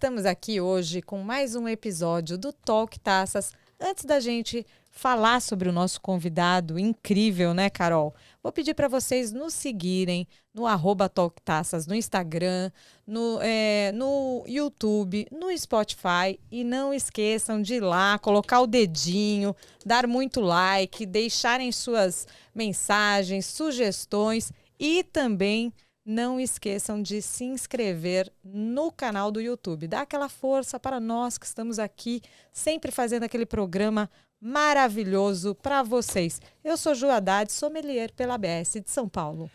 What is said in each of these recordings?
estamos aqui hoje com mais um episódio do Talk Taças. Antes da gente falar sobre o nosso convidado incrível, né, Carol? Vou pedir para vocês nos seguirem no @TalkTaças no Instagram, no YouTube, no Spotify. E não esqueçam de ir lá, colocar o dedinho, dar muito like, deixarem suas mensagens, sugestões e também não esqueçam de se inscrever no canal do YouTube. Dá aquela força para nós que estamos aqui, sempre fazendo aquele programa maravilhoso para vocês. Eu sou Ju Haddad, sommelier pela ABS de São Paulo.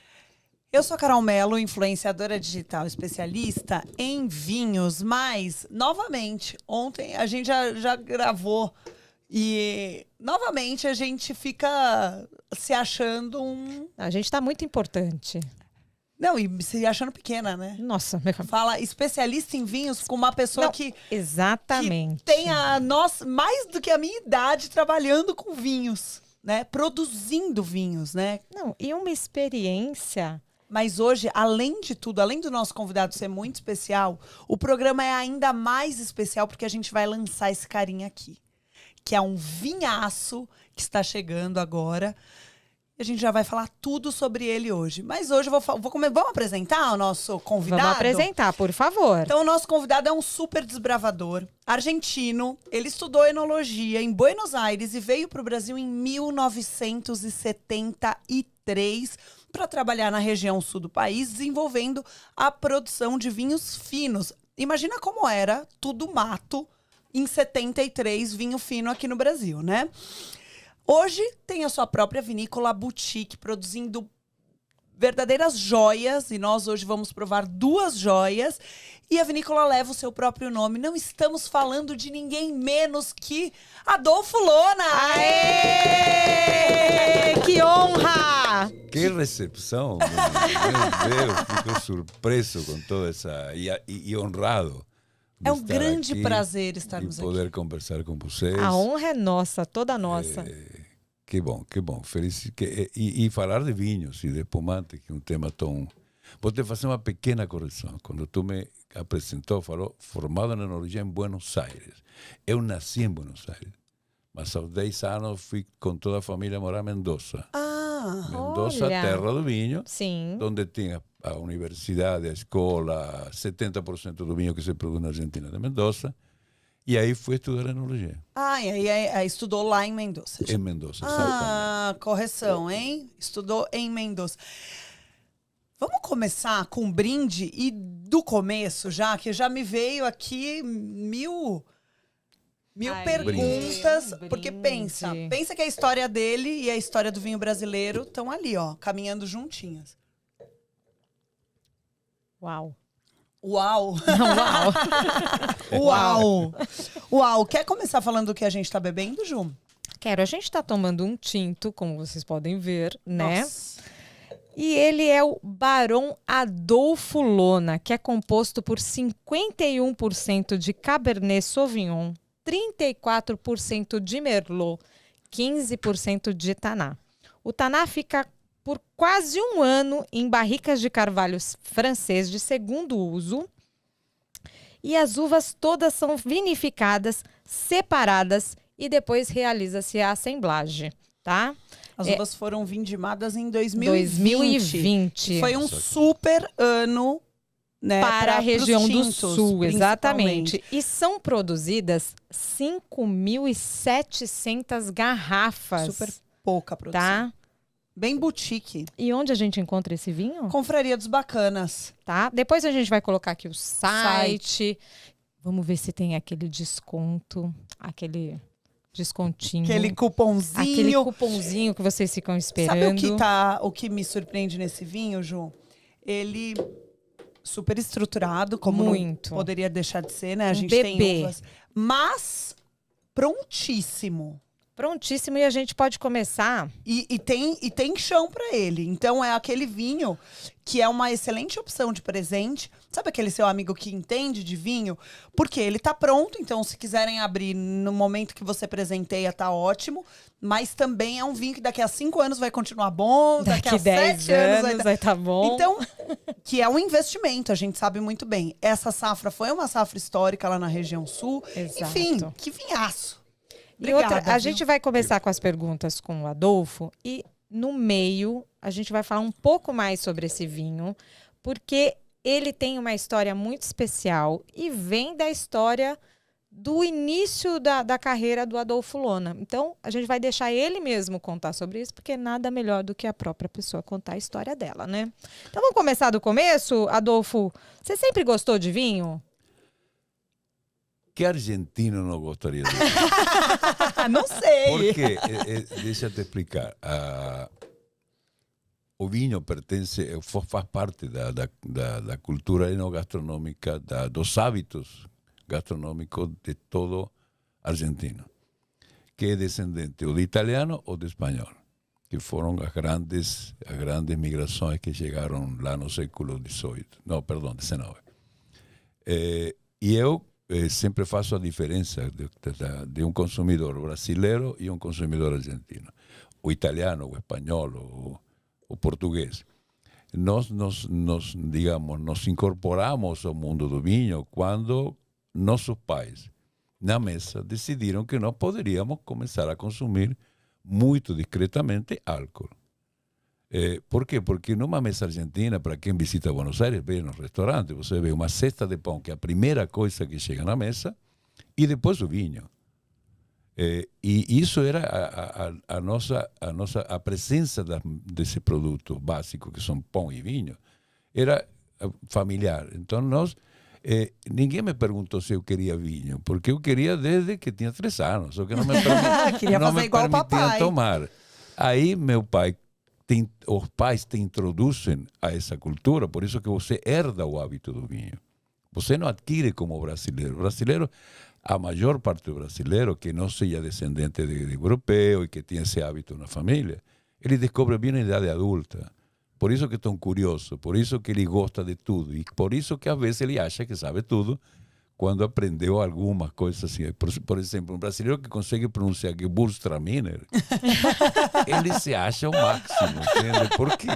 Eu sou Carol Mello, influenciadora digital, especialista em vinhos, mas, novamente, ontem a gente já gravou e, novamente, a gente fica se achando A gente está muito importante. Não, e se achando pequena, né? Nossa, Fala especialista em vinhos com uma pessoa que exatamente. tem mais do que a minha idade trabalhando com vinhos, né? Produzindo vinhos, né? Não, e uma experiência. Mas hoje, além de tudo, além do nosso convidado ser muito especial, o programa é ainda mais especial porque a gente vai lançar esse carinha aqui, que é um vinhaço que está chegando agora. A gente já vai falar tudo sobre ele hoje. Mas hoje vamos apresentar o nosso convidado? Vamos apresentar, por favor. Então, o nosso convidado é um super desbravador, argentino. Ele estudou enologia em Buenos Aires e veio para o Brasil em 1973 para trabalhar na região sul do país, desenvolvendo a produção de vinhos finos. Imagina como era tudo mato em 73, vinho fino aqui no Brasil, né? Hoje tem a sua própria vinícola boutique, produzindo verdadeiras joias. E nós hoje vamos provar 2 joias. E a vinícola leva o seu próprio nome. Não estamos falando de ninguém menos que Adolfo Lona! Aê! Que honra! Que recepção! Meu Deus, fico surpreso com toda essa... E honrado. É um grande prazer estarmos aqui. E poder conversar com vocês. A honra é nossa, toda nossa. Que bom, que bom. Feliz. E falar de vinhos e de espumante, que é um tema tão... Vou te fazer uma pequena correção. Quando tu me apresentou, falou, formado na enologia em Buenos Aires. Eu nasci em Buenos Aires. Mas aos 10 anos fui com toda a família morar em Mendoza. Mendoza, olha. terra do vinho. Sim. Onde tinha a universidade, a escola, 70% do vinho que se produz na Argentina de Mendoza. E aí fui estudar enologia. E aí estudou lá em Mendoza. Em Mendoza, exatamente. Correção, hein? Estudou em Mendoza. Vamos começar com um brinde e do começo já, que já me veio aqui mil perguntas. brinde. Porque pensa que a história dele e a história do vinho brasileiro estão ali, ó, caminhando juntinhas. Uau. Uau! Uau. Uau! Quer começar falando do que a gente tá bebendo, Ju? Quero. A gente está tomando um tinto, como vocês podem ver, né? Nossa. E ele é o Barão Adolfo Lona, que é composto por 51% de Cabernet Sauvignon, 34% de Merlot, 15% de Taná. O Taná fica por quase um ano em barricas de carvalho francês de segundo uso. E as uvas todas são vinificadas, separadas e depois realiza-se a assemblagem, tá? As uvas foram vindimadas em 2020. 2020. Foi um super ano, né, para a região do sul, exatamente. principalmente. E são produzidas 5.700 garrafas. Super pouca produção. Tá? Bem boutique. E onde a gente encontra esse vinho? Confraria dos Bacanas. Tá? Depois a gente vai colocar aqui o site. Vamos ver se tem aquele desconto, aquele descontinho. Aquele cupomzinho. Aquele cupomzinho que vocês ficam esperando. Sabe o que me surpreende nesse vinho, Ju? Ele super estruturado, como muito. Não poderia deixar de ser, né? A gente bebê. tem uvas. Mas prontíssimo. Prontíssimo, e a gente pode começar. E tem chão para ele. Então é aquele vinho que é uma excelente opção de presente. Sabe aquele seu amigo que entende de vinho? Porque ele tá pronto, então se quiserem abrir no momento que você presenteia, tá ótimo. Mas também é um vinho que daqui a 5 anos vai continuar bom, daqui a 10 7 anos vai tá bom. Então, que é um investimento, a gente sabe muito bem. Essa safra foi uma safra histórica lá na região sul. Exato. Enfim, que vinhaço. E Obrigada, outra, a viu? gente vai começar com as perguntas com o Adolfo e no meio a gente vai falar um pouco mais sobre esse vinho, porque ele tem uma história muito especial e vem da história do início da carreira do Adolfo Lona. Então, a gente vai deixar ele mesmo contar sobre isso, porque nada melhor do que a própria pessoa contar a história dela, né? Então, vamos começar do começo? Adolfo, você sempre gostou de vinho? Que argentino não gostaria de vinho? Não sei. Porque, deixa eu te explicar, o vinho faz parte da cultura enogastronômica, dos hábitos gastronômicos de todo argentino, que é descendente ou de italiano ou de espanhol, que foram as grandes migrações que chegaram lá no século XIX. E eu sempre faço a diferença de um consumidor brasileiro e um consumidor argentino. O italiano, o espanhol, o português. Nós nos incorporamos ao mundo do vinho quando nossos pais, na mesa, decidiram que nós poderíamos começar a consumir muito discretamente álcool. Por quê? Porque numa mesa argentina, para quem visita Buenos Aires, vê no restaurante, você vê uma cesta de pão, que é a primeira coisa que chega na mesa, e depois o vinho. E isso era a presença desse produto básico, que são pão e vinho, era familiar. Então, ninguém me perguntou se eu queria vinho, porque eu queria desde que tinha 3 anos, só que não me, Queria não fazer me igual o permitiam papai. tomar. Aí os pais te introduzem a essa cultura, por isso que você herda o hábito do vinho. Você não adquire como brasileiro. Brasileiro, a maior parte do brasileiro que não seja descendente de europeu e que tenha esse hábito na família, ele descobre vinho na idade adulta. Por isso que é tão curioso, por isso que ele gosta de tudo e por isso que às vezes ele acha que sabe tudo quando aprendeu algumas coisas assim. Por exemplo, um brasileiro que consegue pronunciar Gewürztraminer, ele se acha o máximo, entende? Porque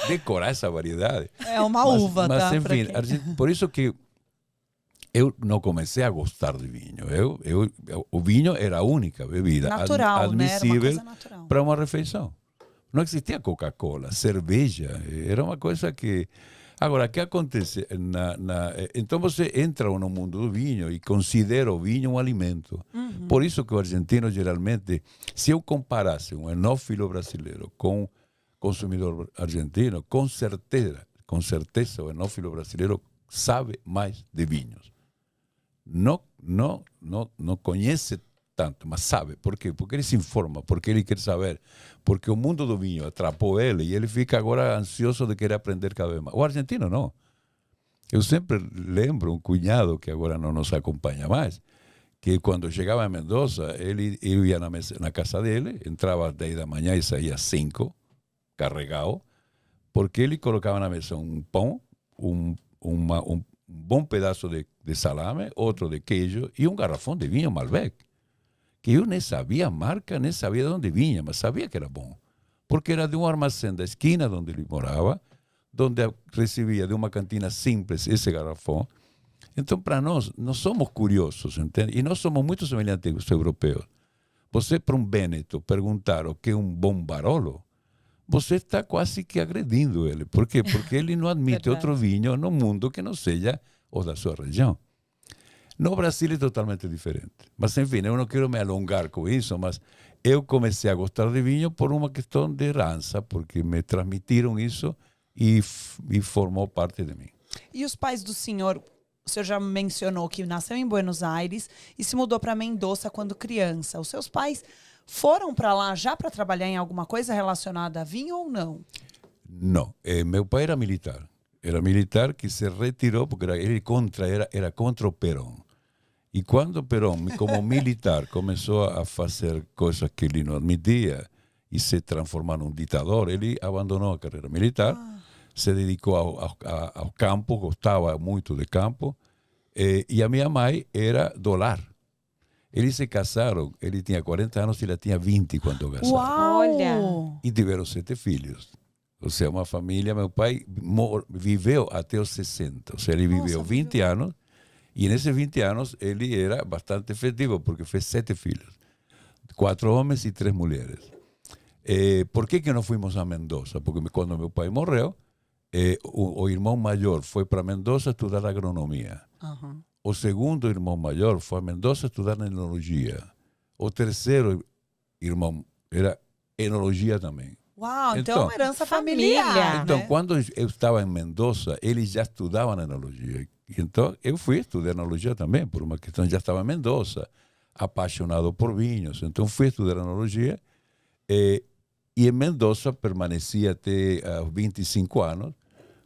decorar essa variedade. É uma uva, mas, tá? enfim, por isso que eu não comecei a gostar de vinho. O vinho era a única bebida Natural, admissível, né? para uma refeição. Não existia Coca-Cola, cerveja, era uma coisa que... Agora, o que acontece? Então você entra no mundo do vinho e considera o vinho um alimento. Uhum. Por isso que o argentino, geralmente, se eu comparasse um enófilo brasileiro com um consumidor argentino, com certeza o enófilo brasileiro sabe mais de vinhos. Não conhece tanto, mas sabe. Por quê? Porque ele se informa, porque ele quer saber, porque o mundo do vinho atrapou ele e ele fica agora ansioso de querer aprender cada vez mais. O argentino não. Eu sempre lembro um cunhado que agora não nos acompanha mais, que quando chegava a Mendoza, eu ia na casa dele, entrava às 10 da manhã e saía às 5, carregado, porque ele colocava na mesa um pão, um bom pedaço de salame, outro de queijo e um garrafão de vinho Malbec, que eu nem sabia a marca, nem sabia de onde vinha, mas sabia que era bom, porque era de um armazém da esquina onde ele morava, onde recebia de uma cantina simples esse garrafão. Então, para nós somos curiosos, entende? E nós somos muito semelhantes aos europeus. Você, para um Veneto, perguntar o que é um bom Barolo, você está quase que agredindo ele. Por quê? Porque ele não admite outro vinho no mundo que não seja o da sua região. No Brasil é totalmente diferente. Mas, enfim, eu não quero me alongar com isso, mas eu comecei a gostar de vinho por uma questão de herança, porque me transmitiram isso e formou parte de mim. E os pais do senhor, o senhor já mencionou que nasceu em Buenos Aires e se mudou para Mendoza quando criança. Os seus pais foram para lá já para trabalhar em alguma coisa relacionada a vinho ou não? Não. Meu pai era militar. Era militar que se retirou porque era contra o Perón. E quando o Perón, como militar, começou a fazer coisas que ele não admitia e se transformar num ditador, ele abandonou a carreira militar, se dedicou ao campo, gostava muito de campo, e a minha mãe era do lar. Eles se casaram, ele tinha 40 anos e ela tinha 20 quando casaram. Uau! Olha! E tiveram 7 filhos. Ou seja, uma família, meu pai viveu até os 60. Ou seja, ele viveu 20 anos. E nesses 20 anos ele era bastante efetivo, porque fez 7 filhos. 4 homens e 3 mulheres. Por que não fomos a Mendoza? Porque quando meu pai morreu, o irmão maior foi para Mendoza estudar agronomia. Aham. O segundo irmão maior foi a Mendoza estudar enologia. O terceiro irmão era enologia também. Uau, então é Então, uma herança família. familiar, Então, né? quando eu estava em Mendoza, eles já estudavam enologia. Então, eu fui estudar enologia também, por uma questão, já estava em Mendoza, apaixonado por vinhos. Então, fui estudar enologia. E em Mendoza permaneci até os 25 anos,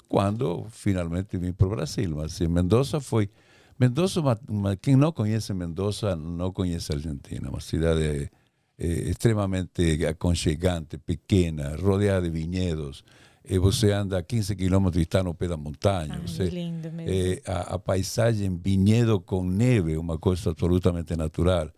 quando finalmente vim para o Brasil. Mas em Mendoza foi... Mendoza, quem não conhece Mendoza, não conhece a Argentina. Uma cidade extremamente aconchegante, pequena, rodeada de vinhedos. E você anda a 15 quilômetros e está no pé da montanha. Ai, Você, lindo mesmo. a paisagem, vinhedo com neve, uma coisa absolutamente natural.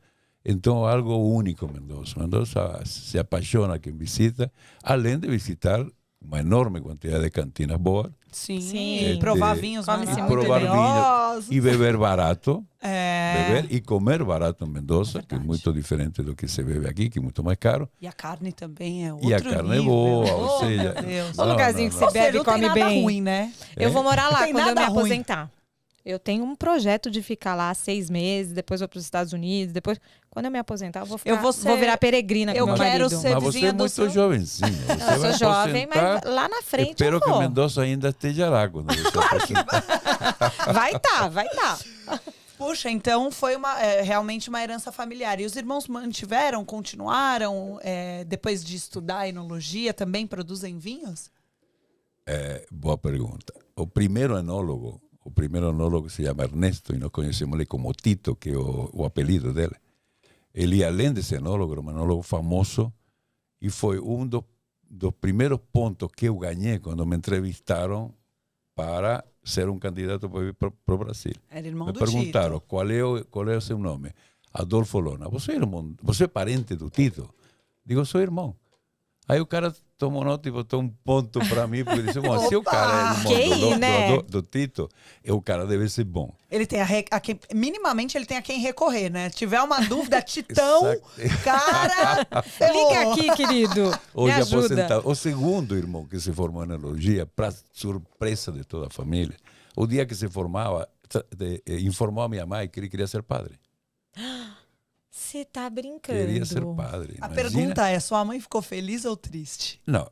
Então, algo único Mendoza. Mendoza se apaixona quem visita, além de visitar uma enorme quantidade de cantinas boas. Sim, Sim. e provar vinhos Come-se E muito provar bem. maravilhosos. e beber barato. É. Beber e comer barato em Mendoza, que é Verdade. muito diferente do que se bebe aqui, que é muito mais caro. E a carne também é outro E a carne é nível. boa, Oh, ou seja... meu Deus. Um lugarzinho que não. você Ou seja, bebe e não tem come nada bem. ruim, né? Eu vou morar lá Tem quando eu me nada ruim. aposentar. Eu tenho um projeto de ficar lá 6 meses, depois vou para os Estados Unidos, depois, quando eu me aposentar, eu vou ficar, vou virar peregrina com eu meu quero marido. ser Mas você vizinha é do muito seu- jovenzinho. Você Eu vai sou jovem, aposentar. mas lá na frente Espero eu que vou. Mendoza ainda esteja lá quando você aposentar. Vai tá, vai tá. Puxa, então foi realmente uma herança familiar. E os irmãos mantiveram, continuaram, depois de estudar enologia, também produzem vinhos? Boa pergunta. O primeiro enólogo se chama Ernesto, e nós conhecemos ele como Tito, que é o apelido dele. Ele, além de ser enólogo, era um enólogo famoso, e foi dos primeiros pontos que eu ganhei quando me entrevistaram para ser um candidato para ir para o Brasil. Era irmão Me do perguntaram Tito. qual é o seu nome. Adolfo Lona. Você é parente do Tito? Digo, sou irmão. Aí o cara tomou nota e botou um ponto para mim, porque disse, bom, se o cara é Que irmão né? do Tito, o cara deve ser bom. Ele tem minimamente ele tem a quem recorrer, né? Tiver uma dúvida, Titão, Exato. cara, Liga aqui, querido. Me Hoje ajuda. aposentado. O segundo irmão que se formou em enologia, para surpresa de toda a família, o dia que se formava, informou a minha mãe que ele queria ser padre. Você tá brincando. Queria ser padre. A Imagina. pergunta é, sua mãe ficou feliz ou triste? Não.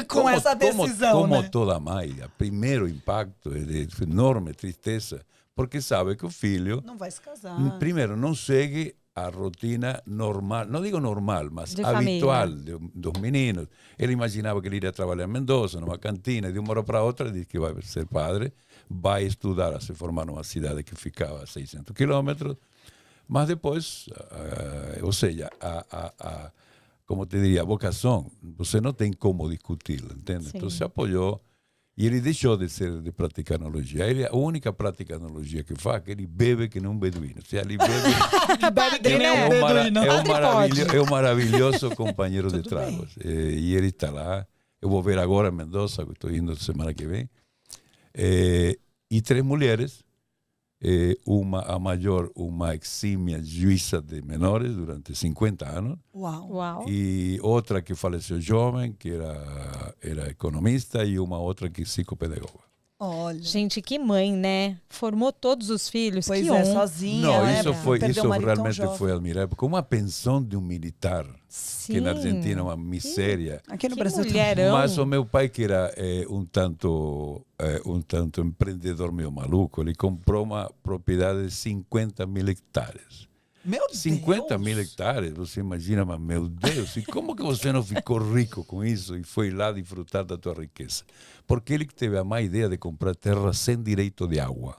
Com essa decisão, como né? toda mãe, o primeiro impacto é de enorme tristeza, porque sabe que o filho, Não vai se casar. primeiro, não segue a rotina normal, não digo normal, mas De habitual dos meninos. Ele imaginava que ele iria trabalhar em Mendoza, numa cantina, de uma hora para outra, diz que vai ser padre, vai estudar a se formar numa cidade que ficava a 600 quilômetros, mas depois, ou seja, como te diria, a vocação, você não tem como discuti-la, entende? Sim. Então se apoiou e ele deixou de praticar enologia. Ele, a única prática de enologia que faz é que ele bebe que nem um beduíno. Se ele bebe, Padre, né? é um maravilhoso companheiro de Tudo tragos. E ele está lá. Eu vou ver agora em Mendoza, que estou indo semana que vem. E 3 mulheres. A maior, uma exímia juíza de menores durante 50 anos. Uau. Uau. E outra que faleceu jovem, que era economista, e uma outra que é psicopedagoga. Olha. Gente, que mãe, né? Formou todos os filhos. Pois que é, honra. sozinha, Não, né? isso Perdeu o marido tão realmente jovem. foi admirável, porque uma pensão de um militar, Sim. que na Argentina é uma miséria. Aqui no Que Brasil mulherão. Mas o meu pai, que era um tanto empreendedor meio maluco, ele comprou uma propriedade de 50 mil hectares. Meu Deus. 50 mil hectares, você imagina, mas meu Deus, e como que você não ficou rico com isso e foi lá desfrutar da tua riqueza? Porque ele teve a má ideia de comprar terra sem direito de água.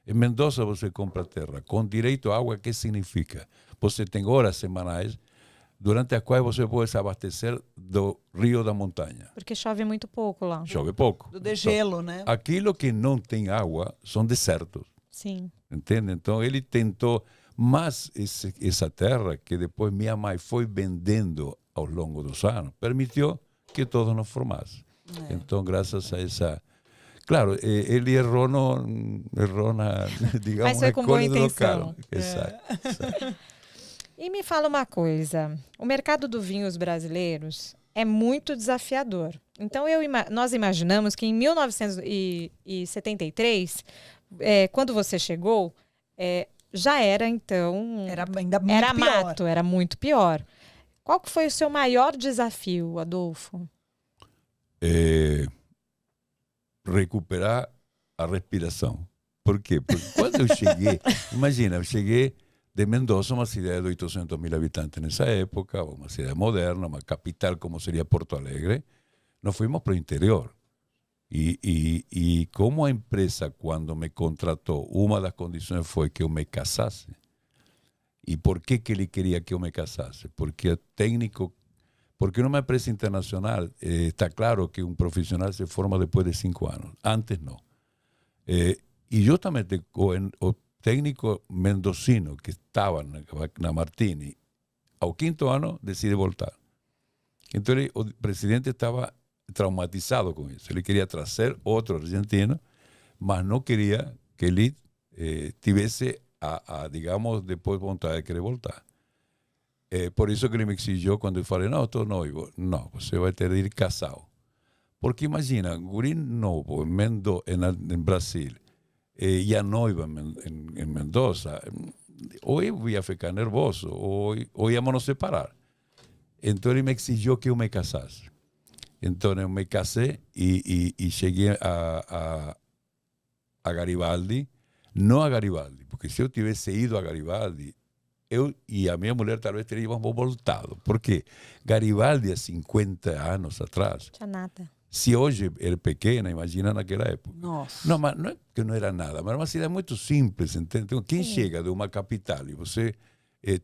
Em Mendoza você compra terra com direito à água, que significa? Você tem horas semanais durante as quais você pode se abastecer do rio da montanha. Porque chove muito pouco lá. Chove pouco. Do degelo, né? Aquilo que não tem água são desertos. Sim. Entende? Então ele tentou, mas essa terra que depois minha mãe foi vendendo ao longo dos anos, permitiu que todos nos formassem. Então, graças a essa... Claro, ele errou na, digamos, Mas foi com boa escolha do intenção. local. Exato. E me fala uma coisa, o mercado dos vinhos brasileiros é muito desafiador. Então, nós imaginamos que em 1973, quando você chegou, já era, então... Era ainda muito Era pior. mato, era muito pior. Qual que foi o seu maior desafio, Adolfo? Recuperar a respiração. Por quê? Porque quando eu cheguei, imagina, eu cheguei de Mendoza, uma cidade de 800 mil habitantes nessa época, uma cidade moderna, uma capital como seria Porto Alegre, nós fomos para o interior. E como a empresa, quando me contratou, uma das condições foi que eu me casasse. E por que ele queria que eu me casasse? Porque o técnico... Porque numa empresa internacional está claro que um profissional se forma depois de 5 anos. Antes não. E justamente o técnico mendocino que estava na Martini, ao 5º ano, decide voltar. Então o presidente estava traumatizado com isso. Ele queria trazer outro argentino, mas não queria que ele tivesse, digamos, depois vontade de querer voltar. Por isso que ele me exigiu quando eu falei, não, estou noivo. Não, você vai ter de ir casado. Porque imagina, guri novo em Brasil, e a noiva em Mendoza, ou eu ia ficar nervoso, ou íamos nos separar. Então ele me exigiu que eu me casasse. Então eu me casei e cheguei a Garibaldi, não a Garibaldi, porque se eu tivesse ido a Garibaldi, eu e a minha mulher talvez teríamos voltado. Porque Garibaldi, há 50 anos atrás, Tinha nada. se hoje era pequena, imagina naquela época. Nossa. Não, mas não é que não era nada, mas era uma cidade muito simples. Entende? Então, quem chega de uma capital e você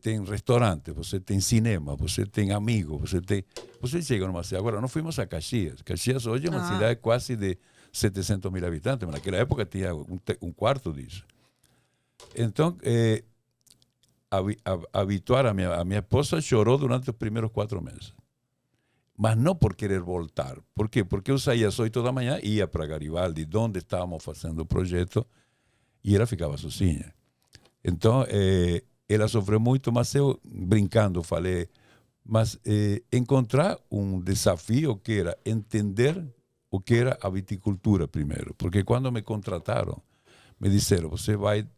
tem restaurante, você tem cinema, você tem amigos, você chega numa cidade. Agora, nós fomos a Caxias. Caxias hoje é uma cidade quase de 700 mil habitantes, mas naquela época tinha um quarto disso. Então, habituar a minha esposa chorou durante os primeiros 4 meses. Mas não por querer voltar. Por quê? Porque eu saía às 8 da manhã, ia para Garibaldi, onde estávamos fazendo o projeto, e ela ficava sozinha. Então, ela sofreu muito, mas eu, brincando, falei, mas encontrar um desafio que era entender o que era a viticultura primeiro. Porque quando me contrataram, me disseram, você vai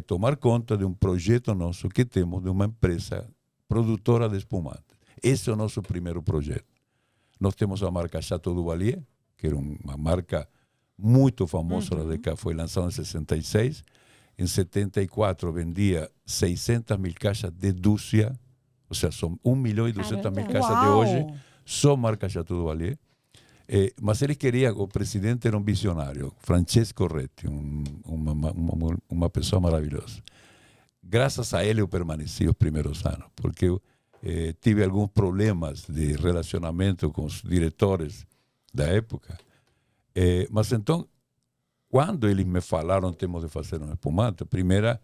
tomar conta de um projeto nosso que temos de uma empresa produtora de espumante. Esse é o nosso primeiro projeto. Nós temos a marca Chateau Duvalier, que era uma marca muito famosa, foi lançada em 66. Em 74 vendia 600 mil caixas de Dúcia, ou seja, são 1.200.000 caixas de hoje, só marca Chateau Duvalier. Mas ele queria, o presidente era um visionário, Francesco Retti, uma pessoa maravilhosa. Graças a ele eu permaneci os primeiros anos, porque eu tive alguns problemas de relacionamento com os diretores da época. Mas então, quando eles me falaram temos de fazer um espumante, a primeira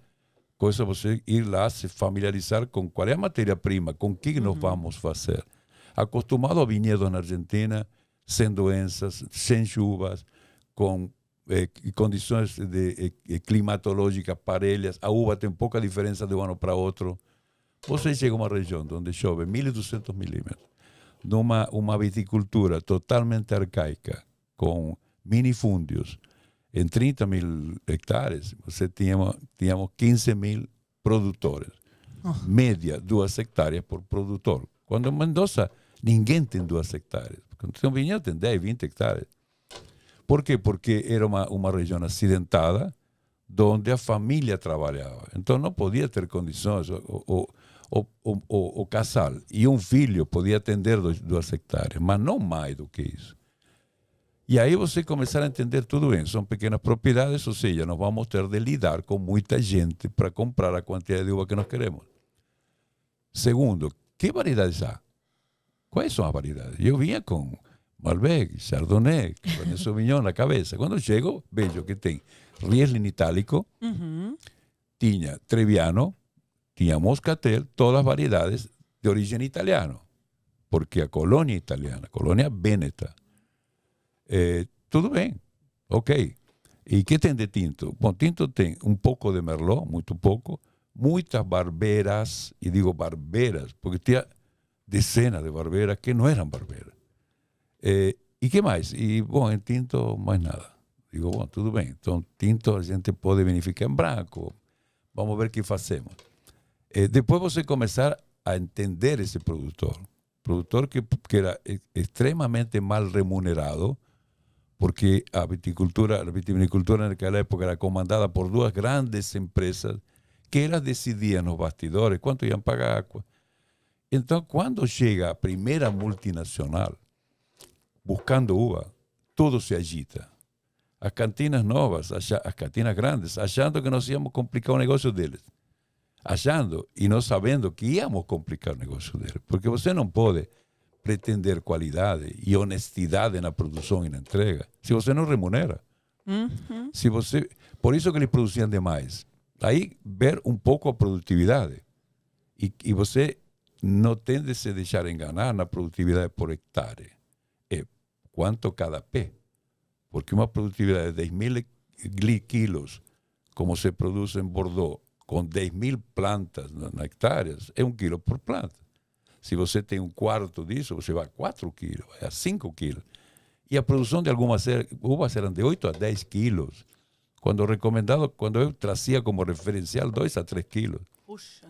coisa é você ir lá se familiarizar com qual é a matéria-prima, com o que nós vamos fazer. Acostumado a vinhedos na Argentina, sem doenças, sem chuvas, com condições climatológicas parelhas, a uva tem pouca diferença de um ano para outro. Você chega a uma região onde chove 1.200 milímetros, numa viticultura totalmente arcaica, com minifúndios, em 30 mil hectares, você tínhamos 15 mil produtores. Média, 2 hectares por produtor. Quando em Mendoza, ninguém tem 2 hectares. Quando tem um vinhedo, tem 10, 20 hectares. Por quê? Porque era uma região acidentada, onde a família trabalhava. Então não podia ter condições. O casal e um filho podia atender 2 hectares, mas não mais do que isso. E aí você começar a entender tudo bem. São pequenas propriedades, ou seja, nós vamos ter de lidar com muita gente para comprar a quantidade de uva que nós queremos. Segundo, que variedades há? Quais são as variedades? Eu vinha com Malbec, Chardonnay, Cabernet Sauvignon na cabeça. Quando eu chego, vejo que tem Riesling itálico, tinha Trebbiano, tinha Moscatel, todas as variedades de origem italiana. porque a colônia italiana, a colônia Vêneta, tudo bem, ok. E que tem de tinto? Bom, tinto tem um pouco de merlot, muito pouco, muitas barberas, e digo barberas, porque tinha dezenas de barberas que não eram barberas. E que mais? E, bom, em tinto, mais nada. Digo, bom, tudo bem. Então, tinto a gente pode verificar em branco. Vamos ver o que fazemos. Depois você começar a entender esse produtor que era extremamente mal remunerado, porque a vitivinicultura naquela época era comandada por duas grandes empresas que elas decidiam nos bastidores quanto iam pagar. Então, quando chega a primeira multinacional buscando uva, tudo se agita. As cantinas novas, as cantinas grandes, achando que nós íamos complicar o negócio deles. Achando e não sabendo que íamos complicar o negócio deles. Porque você não pode pretender qualidade e honestidade na produção e na entrega se você não remunera. Uhum. Por isso que eles produziam demais. Aí, ver um pouco a produtividade. E você não tem de se deixar enganar na produtividade por hectare. É quanto cada pé. Porque uma produtividade de 10.000 quilos, como se produz em Bordeaux, com 10.000 plantas na hectáreas, é 1 quilo por planta. Se você tem um quarto disso, você vai a 4 quilos, vai a 5 quilos. E a produção de algumas uvas eram de 8 a 10 quilos. Quando eu trazia como referencial 2 a 3 quilos. Puxa.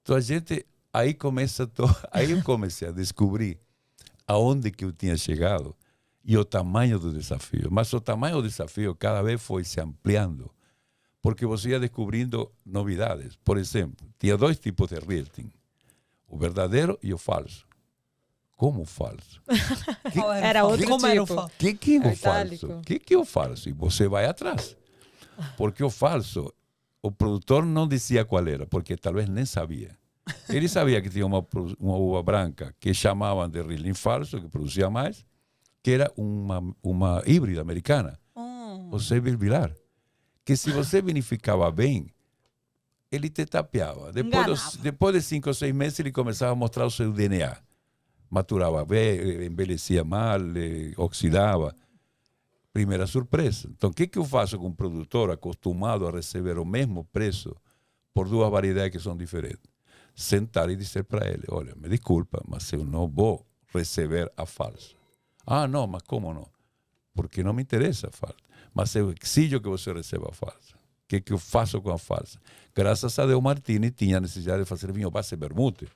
Então a gente, aí eu comecei a descobrir aonde que eu tinha chegado e o tamanho do desafio. Mas o tamanho do desafio cada vez foi se ampliando, porque você ia descobrindo novidades. Por exemplo, tinha 2 tipos de Riesling. O verdadeiro e o falso. Como o falso? Era outro Como era o tipo. falso? O que é o Itálico. falso? O que é o falso? E você vai atrás. Porque o falso, o produtor não dizia qual era, porque talvez nem sabia. Ele sabia que tinha uma uva branca que chamavam de Riesling falso, que produzia mais, que era uma híbrida americana. O Seymour Vilar. Que se você vinificava bem, ele te tapeava. Depois de 5 ou 6 meses, ele começava a mostrar o seu DNA. Maturava bem, envelhecia mal, oxidava. Primeira surpresa. Então, o que eu faço com um produtor acostumado a receber o mesmo preço por 2 variedades que são diferentes? Sentar e dizer para ele, olha, me desculpa, mas eu não vou receber a falsa. Ah, não, mas como não? Porque não me interessa a falsa. Mas eu exijo que você receba a falsa. O que eu faço com a falsa? Graças a Deus, Martini tinha necessidade de fazer vinho base vermute,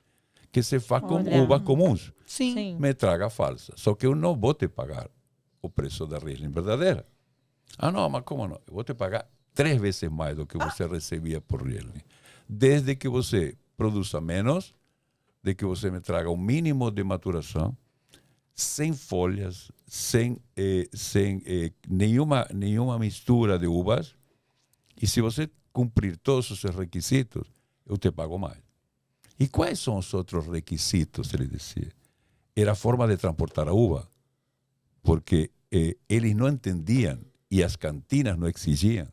que se faz com uvas comuns. Sim. Me traga a falsa. Só que eu não vou te pagar o preço da Riesling verdadeira. Ah, não, mas como não? Eu vou te pagar 3 vezes mais do que você recebia por Riesling. Desde que você produza menos, de que você me traga um mínimo de maturação, sem folhas, sem nenhuma mistura de uvas. E se você cumprir todos esses requisitos, eu te pago mais. E quais são os outros requisitos, ele dizia? Era a forma de transportar a uva. Porque eles não entendiam, e as cantinas não exigiam,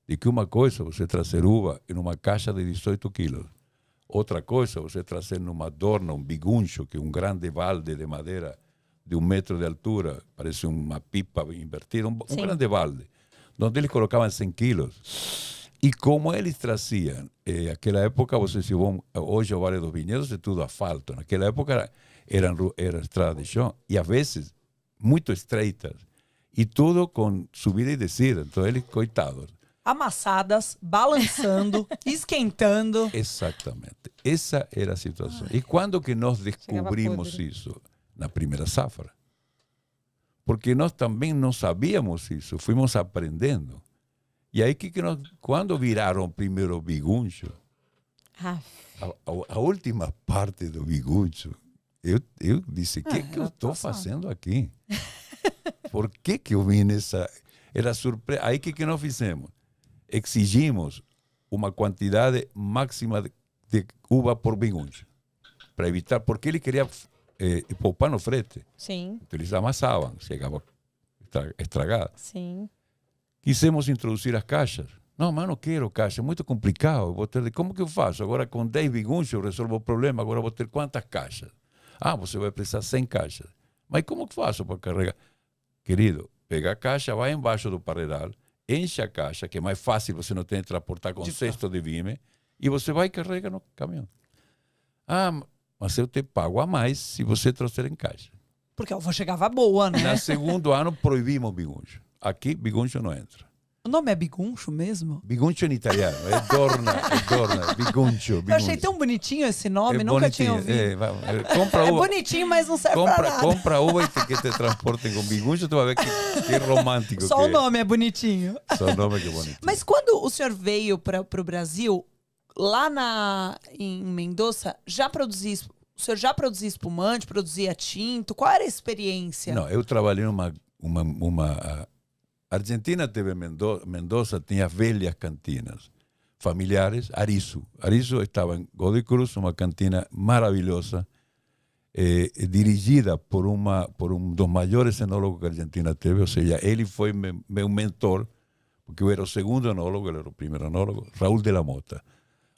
de que uma coisa é você trazer uva em uma caixa de 18 quilos. Outra coisa é você trazer numa dorna, um biguncho, que é um grande balde de madeira de 1 metro de altura, parece uma pipa invertida, um grande balde, onde eles colocavam 100 quilos. E como eles traziam, naquela época, vocês vão, hoje o Vale dos Vinhedos é tudo asfalto, naquela época era estrada de chão, e às vezes muito estreitas, e tudo com subida e descida. Então eles, coitados. Amassadas, balançando, esquentando. Exatamente. Essa era a situação. E quando que nós descobrimos isso? Na primeira safra. Porque nós também não sabíamos isso, fomos aprendendo. E aí, quando viraram o primeiro biguncho, a última parte do biguncho, eu disse, o que eu estou fazendo aqui? Por que eu vim nessa... Era surpresa. Aí, o que nós fizemos? Exigimos uma quantidade máxima de uva por biguncho. Para evitar, porque ele queria poupar no frete. Sim. Então eles amassavam, chegava estragada. Sim. Quisemos introduzir as caixas. Não, mas não quero caixa, é muito complicado. Como que eu faço? Agora com 10 bigunchos eu resolvo o problema, agora vou ter quantas caixas? Ah, você vai precisar 100 caixas. Mas como que faço para carregar? Querido, pega a caixa, vai embaixo do parreiral, enche a caixa, que é mais fácil, você não tem que transportar com cesto de vime, e você vai e carrega no caminhão. Ah, mas eu te pago a mais se você trouxer em caixa. Porque a avó chegava boa, né? No segundo ano, proibimos biguncho. Aqui, biguncho não entra. O nome é biguncho mesmo? Biguncho em italiano, é dorna, biguncho. Eu achei tão bonitinho esse nome, nunca tinha ouvido. Compra É uva, bonitinho, mas não serve pra nada. compra uva e que te transportem com biguncho, tu vai ver que romântico. Só o nome é bonitinho. Só o nome que é bonito. Mas quando o senhor veio para o Brasil, lá em Mendoza, o senhor já produzia espumante, produzia tinto? Qual era a experiência? Não, eu trabalhei numa Argentina teve Mendoza, tinha velhas cantinas familiares. Arizo estava em Godoy Cruz, uma cantina maravilhosa, dirigida por um dos maiores enólogos que a Argentina teve, ou seja, ele foi meu mentor, porque eu era o segundo enólogo, ele era o primeiro enólogo, Raúl de la Mota.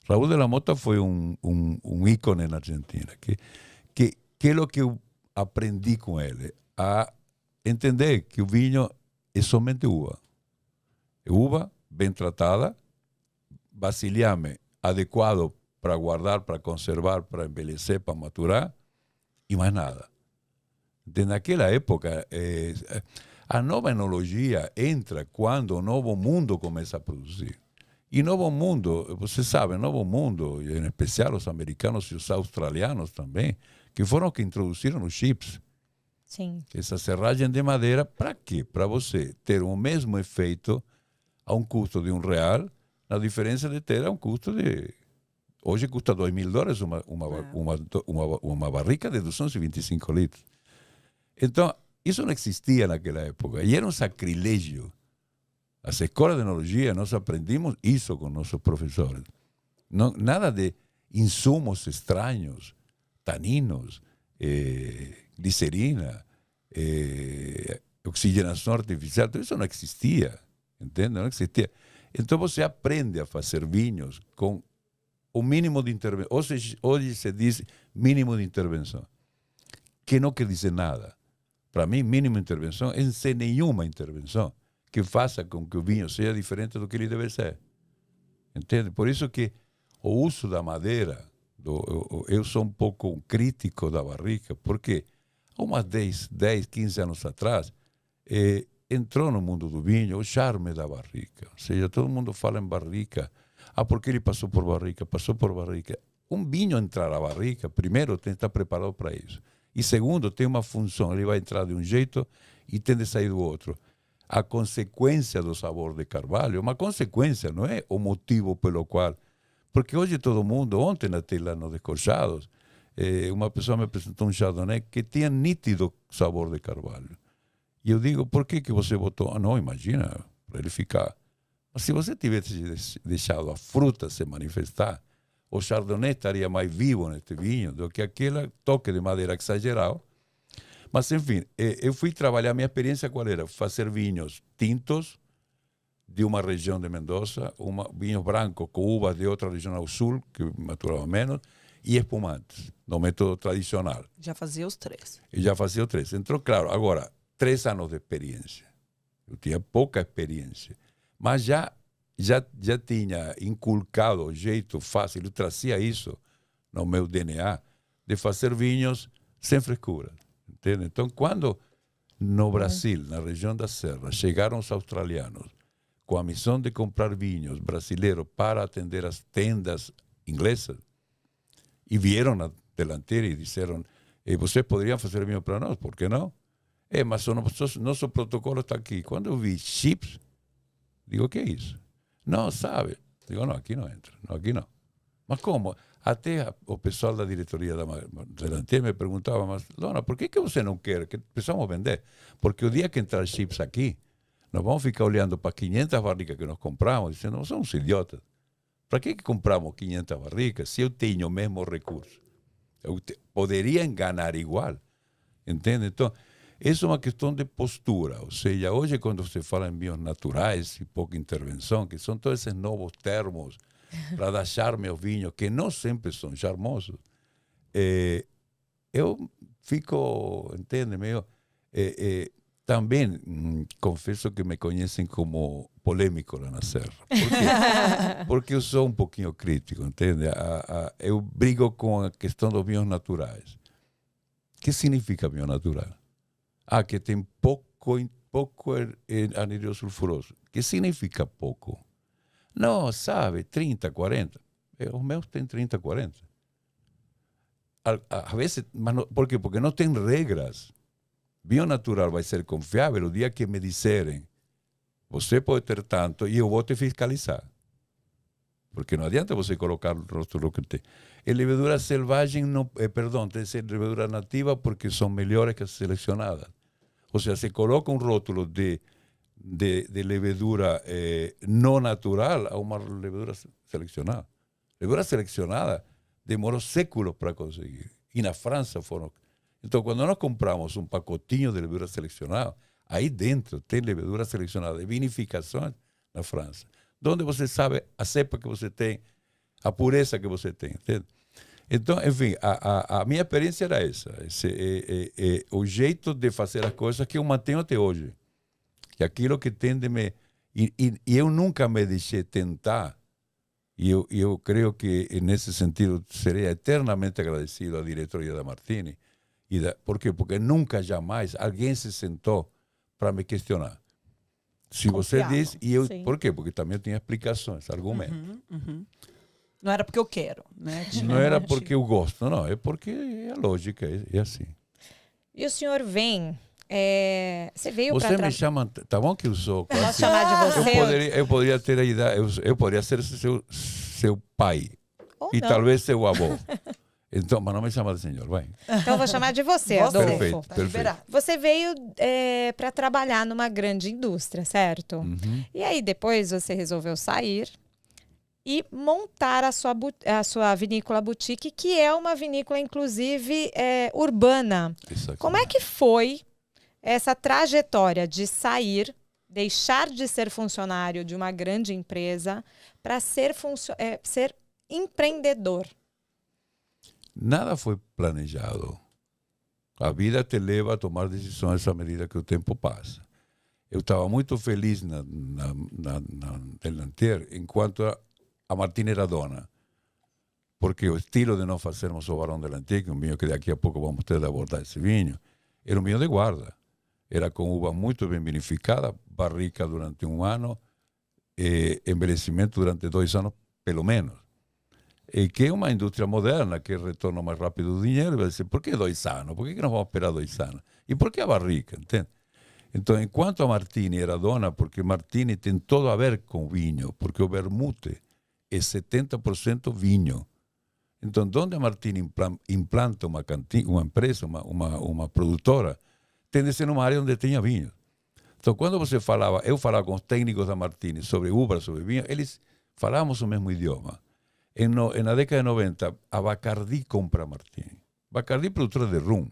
Raúl de la Mota foi um ícone na Argentina, que é o que eu aprendi com ele, a entender que o vinho é somente uva. É uva bem tratada, vasilhame adequado para guardar, para conservar, para envelhecer, para maturar, e mais nada. Naquela época, a nova enologia entra quando o novo mundo começa a produzir. E novo mundo, você sabe, novo mundo, em especial os americanos e os australianos também, que foram que introduziram os chips. Sim. Essa serragem de madeira, para quê? Para você ter o mesmo efeito a um custo de R$1, na diferença de ter a um custo de... Hoje custa $2.000 uma barrica de 225 litros. Então, isso não existia naquela época. E era um sacrilégio. As escolas de enologia, nós aprendimos isso com nossos professores. Não, nada de insumos estranhos, taninos, glicerina, oxigenação artificial, tudo isso não existia, entende? Não existia. Então você aprende a fazer vinhos com o mínimo de intervenção. Hoje se diz mínimo de intervenção, que não quer dizer nada. Para mim, mínimo de intervenção é sem nenhuma intervenção que faça com que o vinho seja diferente do que ele deve ser. Entende? Por isso que o uso da madeira, eu sou um pouco crítico da barrica, porque há umas 10, 15 anos atrás, entrou no mundo do vinho o charme da barrica. Ou seja, todo mundo fala em barrica. Ah, porque ele passou por barrica? Passou por barrica. Um vinho entrar à barrica, primeiro, tem que estar preparado para isso. E segundo, tem uma função. Ele vai entrar de um jeito e tem de sair do outro. A consequência do sabor de carvalho é uma consequência, não é o motivo pelo qual. Porque hoje todo mundo, ontem até lá nos Descorchados, uma pessoa me apresentou um chardonnay que tinha nítido sabor de carvalho. E eu digo, por que você botou? Ah, não, imagina, para ele ficar. Mas se você tivesse deixado a fruta se manifestar, o chardonnay estaria mais vivo neste vinho do que aquele toque de madeira exagerado. Mas, enfim, eu fui trabalhar, minha experiência qual era? Fazer vinhos tintos de uma região de Mendoza, vinhos brancos com uvas de outra região ao sul, que maturavam menos, e espumantes, no método tradicional. Já fazia os três. E já fazia os três. Entrou, claro, agora, 3 anos de experiência. Eu tinha pouca experiência, mas já tinha inculcado o jeito fácil, eu trazia isso no meu DNA, de fazer vinhos sem frescura. Entende? Então, quando no Brasil, na região da Serra, chegaram os australianos com a missão de comprar vinhos brasileiros para atender as tendas inglesas, e vieram na delantera e disseram, vocês poderiam fazer vinho para nós, por que não? Mas o nosso protocolo está aqui. Quando eu vi chips, digo, o que é isso? Não, sabe? Digo, não, aqui não entra, não, aqui não. Mas como? Até o pessoal da diretoria da delantera me perguntava, mas, dona, por que você não quer? Que precisamos vender. Porque o dia que entrar chips aqui, nós vamos ficar olhando para 500 barricas que nós compramos, dizendo, nós somos idiotas. Para que compramos 500 barricas se eu tenho o mesmo recurso? Eu poderia enganar igual. Entende? Então, isso é uma questão de postura. Ou seja, hoje quando você fala em vinhos naturais e pouca intervenção, que são todos esses novos termos para dar charme ao vinho, que não sempre são charmosos, é eu fico, entende, meio... também confesso que me conhecem como polêmico lá na Serra. Porque eu sou um pouquinho crítico, entende? Eu brigo com a questão dos vinhos naturais. O que significa vinho natural? Que tem pouco anidro sulfuroso. O que significa pouco? Não, sabe, 30, 40. Os meus têm 30, 40. A vezes, mas não, por quê? Porque não tem regras. Vinho natural vai ser confiável o dia que me disserem você pode ter tanto e eu vou te fiscalizar. Porque não adianta você colocar no rótulo que tem. E levedura selvagem, não, perdão, tem que ser levedura nativa porque são melhores que as selecionadas. Ou seja, se coloca um rótulo de levedura não natural a uma levedura selecionada. Levedura selecionada demorou séculos para conseguir. E na França foram... Então, quando nós compramos um pacotinho de levedura selecionada, aí dentro tem levedura selecionada de vinificações na França, onde você sabe a cepa que você tem, a pureza que você tem, entende? Então, enfim, a minha experiência era essa. O jeito de fazer as coisas que eu mantenho até hoje. Que aquilo que tem de me... E eu nunca me deixei tentar, e eu creio que, nesse sentido, serei eternamente agradecido à diretoria da Martini. Por quê? Porque nunca, jamais, alguém se sentou para me questionar. Se você diz... Por quê? Porque também eu tinha explicações, argumentos. Não era porque eu quero, né? Não era porque eu gosto, não. É porque é a lógica, é assim. E o senhor vem... você veio para... Você me chama... Tá bom que eu sou... Posso chamar de você? Eu poderia ter a idade... Eu poderia ser seu pai. Ou e não. talvez seu avô. Então, mas não me chama de senhor, vai. Então eu vou chamar de você, Adolfo. Perfeito, perfeito. Você veio para trabalhar numa grande indústria, certo? Uhum. E aí depois você resolveu sair e montar a sua vinícola boutique, que é uma vinícola, inclusive, urbana. Exatamente. Como é que foi essa trajetória de sair, deixar de ser funcionário de uma grande empresa para ser empreendedor? Nada foi planejado. A vida te leva a tomar decisões à medida que o tempo passa. Eu estava muito feliz na Delantier enquanto a Martini era dona. Porque o estilo de nós fazermos o Barão Delantier, que é um vinho que daqui a pouco vamos ter de abordar esse vinho, era um vinho de guarda. Era com uva muito bem vinificada, barrica durante um ano, envelhecimento durante 2 anos, pelo menos. E que é uma indústria moderna, que retorna mais rápido o dinheiro, e vai dizer, por que 2 anos? Por que nós vamos esperar 2 anos? E por que a barrica, entende? Então, enquanto a Martini era dona, porque Martini tem todo a ver com vinho, porque o vermute é 70% vinho. Então, onde a Martini implanta uma empresa, uma produtora, tem de ser numa área onde tenha vinho. Então, quando eu falava com os técnicos da Martini sobre uva, sobre vinho, eles falávamos o mesmo idioma. Na década de 90, a Bacardi compra a Martini. Bacardi é produtora de rum.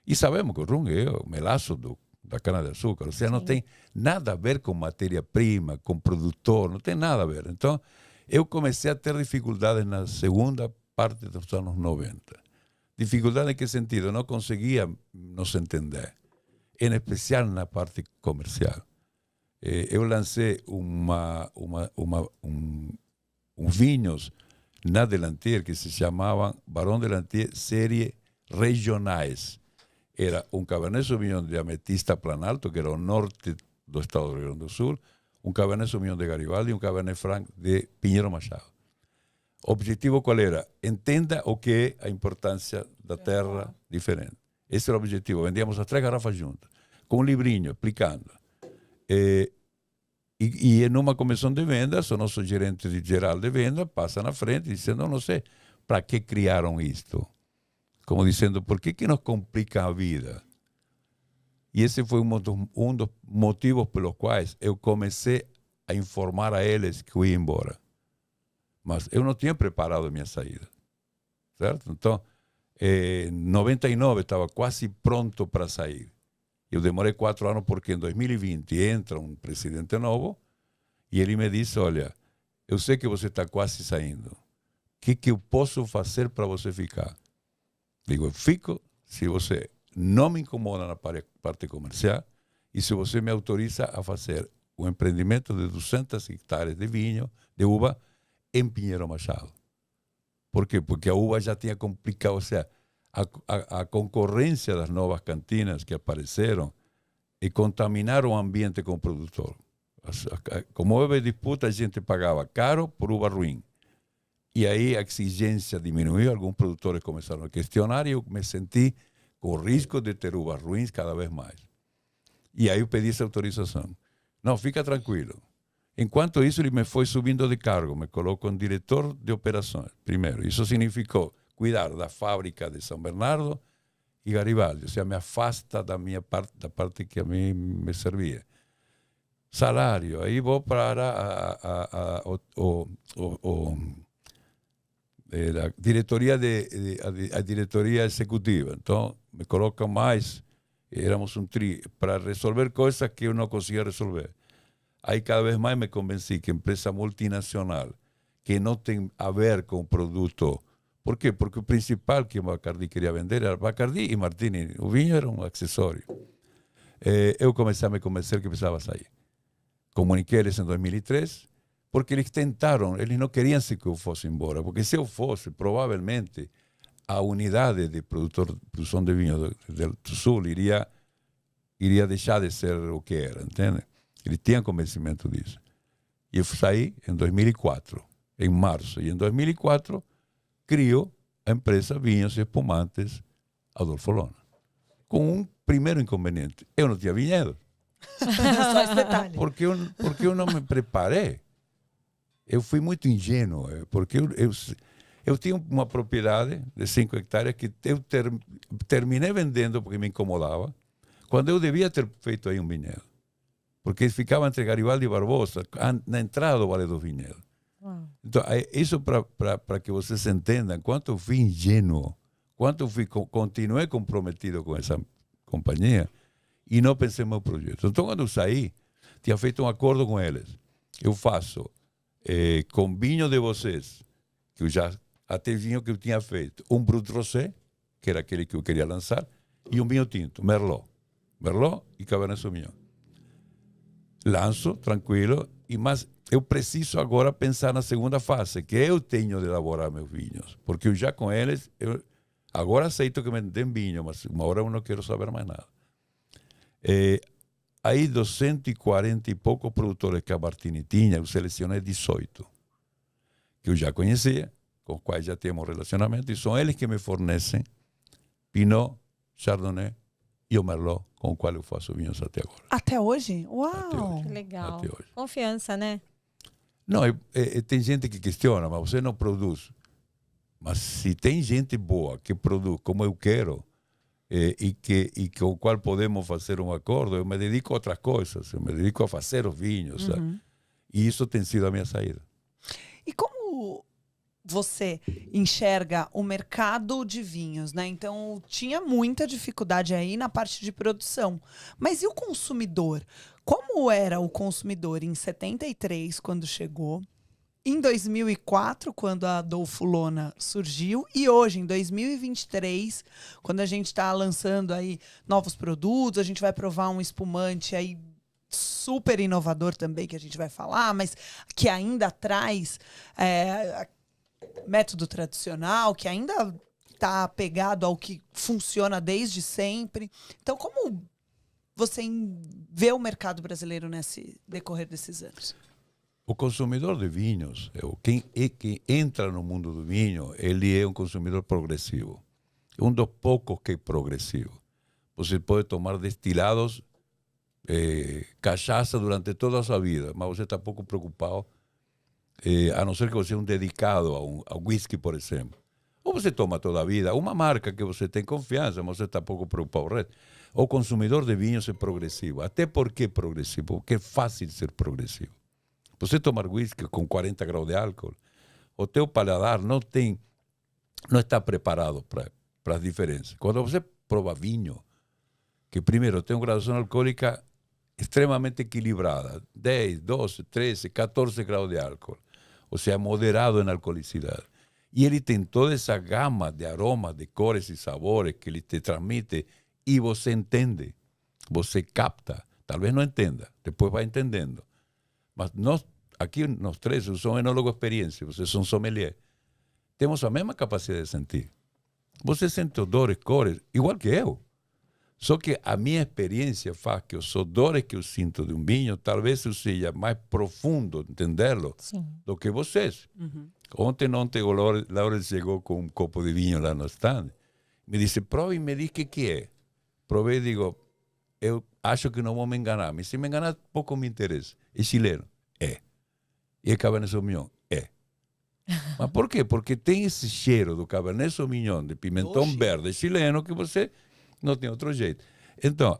E sabemos que o rum é o melaço da cana-de-açúcar. Ou seja, não tem nada a ver com matéria-prima, com produtor, não tem nada a ver. Então, eu comecei a ter dificuldades na segunda parte dos anos 90. Dificuldade em que sentido? Não conseguia nos entender. Em especial na parte comercial. Eu lancei vinhos na Delantier que se chamavam Barão Delantier Série Regionais. Era um Cabernet Sauvignon de Ametista Planalto, que era o norte do estado do Rio Grande do Sul, um Cabernet Sauvignon de Garibaldi e um Cabernet Franc de Pinheiro Machado. O objetivo qual era? Entenda o que é a importância da terra diferente. Esse era o objetivo. Vendíamos as 3 garrafas juntas, com um livrinho explicando. E numa comissão de vendas, o nosso gerente geral de vendas passa na frente dizendo, não sei, para que criaram isto? Como dizendo, por que nos complica a vida? E esse foi um dos motivos pelos quais eu comecei a informar a eles que eu ia embora. Mas eu não tinha preparado a minha saída. Certo? Então, em 99 estava quase pronto para sair. Eu demorei 4 anos porque em 2020 entra um presidente novo e ele me disse, olha, eu sei que você está quase saindo. O que eu posso fazer para você ficar? Digo, eu fico se você não me incomoda na parte comercial e se você me autoriza a fazer um empreendimento de 200 hectares de vinho, de uva, em Pinheiro Machado. Por quê? Porque a uva já tinha complicado, ou seja, a concorrência das novas cantinas que apareceram e contaminaram o ambiente com o produtor. Como houve disputa, a gente pagava caro por uva ruim. E aí a exigência diminuiu, alguns produtores começaram a questionar e eu me senti com o risco de ter uvas ruins cada vez mais. E aí eu pedi essa autorização. Não, fica tranquilo. Enquanto isso, ele me foi subindo de cargo, me colocou como diretor de operações, primeiro. Isso significou cuidar da fábrica de São Bernardo e Garibaldi, ou seja, me afasta da minha parte, da parte que a mim me servia. Salário, aí vou para a diretoria a diretoria executiva. Então, me colocam mais, éramos um trio, para resolver coisas que eu não conseguia resolver. Aí cada vez mais me convenci que empresa multinacional, que não tem a ver com o produto. Por quê? Porque o principal que o Bacardi queria vender era Bacardi e Martini. O vinho era um acessório. Eu comecei a me convencer que precisava sair. Comuniquei eles em 2003, porque eles tentaram, eles não queriam que eu fosse embora, porque se eu fosse, provavelmente, a unidade de produção de vinho do Sul iria deixar de ser o que era, entende? Ele tinha convencimento disso. E eu saí em 2004, em março. E em 2004, criou a empresa Vinhos e Espumantes Adolfo Lona. Com um primeiro inconveniente. Eu não tinha vinhedo. Só esse detalhe. Porque eu não me preparei. Eu fui muito ingênuo. Porque eu tinha uma propriedade de 5 hectares que eu terminei vendendo porque me incomodava, quando eu devia ter feito aí um vinhedo. Porque ficava entre Garibaldi e Barbosa, na entrada do Vale dos Vinhedos. Uau. Então, isso para que vocês entendam quanto eu fui ingênuo, quanto eu continuei comprometido com essa companhia e não pensei no meu projeto. Então, quando eu saí, tinha feito um acordo com eles. Eu faço com vinho de vocês, que eu já, até vinho que eu tinha feito, um Brut Rosé, que era aquele que eu queria lançar, e um vinho tinto, Merlot. Merlot e Cabernet Sauvignon. Lanço, tranquilo, mas eu preciso agora pensar na segunda fase, que eu tenho de elaborar meus vinhos. Porque eu já com eles, agora aceito que me deem vinho, mas uma hora eu não quero saber mais nada. Aí, 240 e poucos produtores que a Martini tinha, eu selecionei 18, que eu já conhecia, com os quais já temos relacionamento, e são eles que me fornecem Pinot, Chardonnay e o Merlot, com o qual eu faço vinhos até agora. Até hoje? Uau! Até hoje. Que legal. Até hoje. Confiança, né? Não, tem gente que questiona, mas você não produz. Mas se tem gente boa que produz como eu quero e com o qual podemos fazer um acordo, eu me dedico a outras coisas. Eu me dedico a fazer os vinhos. Uhum. E isso tem sido a minha saída. E como você enxerga o mercado de vinhos, né? Então, tinha muita dificuldade aí na parte de produção. Mas e o consumidor? Como era o consumidor em 73, quando chegou? Em 2004, quando a Adolfo Lona surgiu? E hoje, em 2023, quando a gente está lançando aí novos produtos, a gente vai provar um espumante aí super inovador também, que a gente vai falar, mas que ainda traz método tradicional, que ainda está apegado ao que funciona desde sempre. Então, como você vê o mercado brasileiro nesse decorrer desses anos? O consumidor de vinhos, quem entra no mundo do vinho, ele é um consumidor progressivo. É um dos poucos que é progressivo. Você pode tomar destilados, cachaça durante toda a sua vida, mas você está pouco preocupado, a não ser que você seja um dedicado a whisky, por exemplo. Ou você toma toda a vida uma marca que você tem confiança, mas você está pouco preocupado com o resto. O consumidor de vinhos é progressivo. Até porque é progressivo? Porque é fácil ser progressivo. Você tomar whisky com 40 graus de álcool, o teu paladar não está preparado para as diferenças. Quando você prova vinho, que primeiro tem uma graduação alcoólica extremamente equilibrada, 10, 12, 13, 14 graus de álcool, ou seja, moderado em alcoolicidade. E ele tem toda essa gama de aromas, de cores e sabores que ele te transmite e você entende, você capta. Talvez não entenda, depois vai entendendo. Mas nós, aqui nós três, eu sou um enólogo de experiência, vocês são sommelier. Temos a mesma capacidade de sentir. Você sente odores, cores, igual que eu. Só que a minha experiência faz que os odores que eu sinto de um vinho, talvez eu seja mais profundo entendê-lo do que vocês. Ontem o Laura chegou com um copo de vinho lá no stand. Me disse, prova e me diz o que é. Provei e digo, eu acho que não vou me enganar. Mas se me enganar, pouco me interessa. É chileno? É. E é Cabernet Sauvignon? É. Mas por quê? Porque tem esse cheiro do Cabernet Sauvignon, de pimentão verde chileno, que você não tem outro jeito. Então,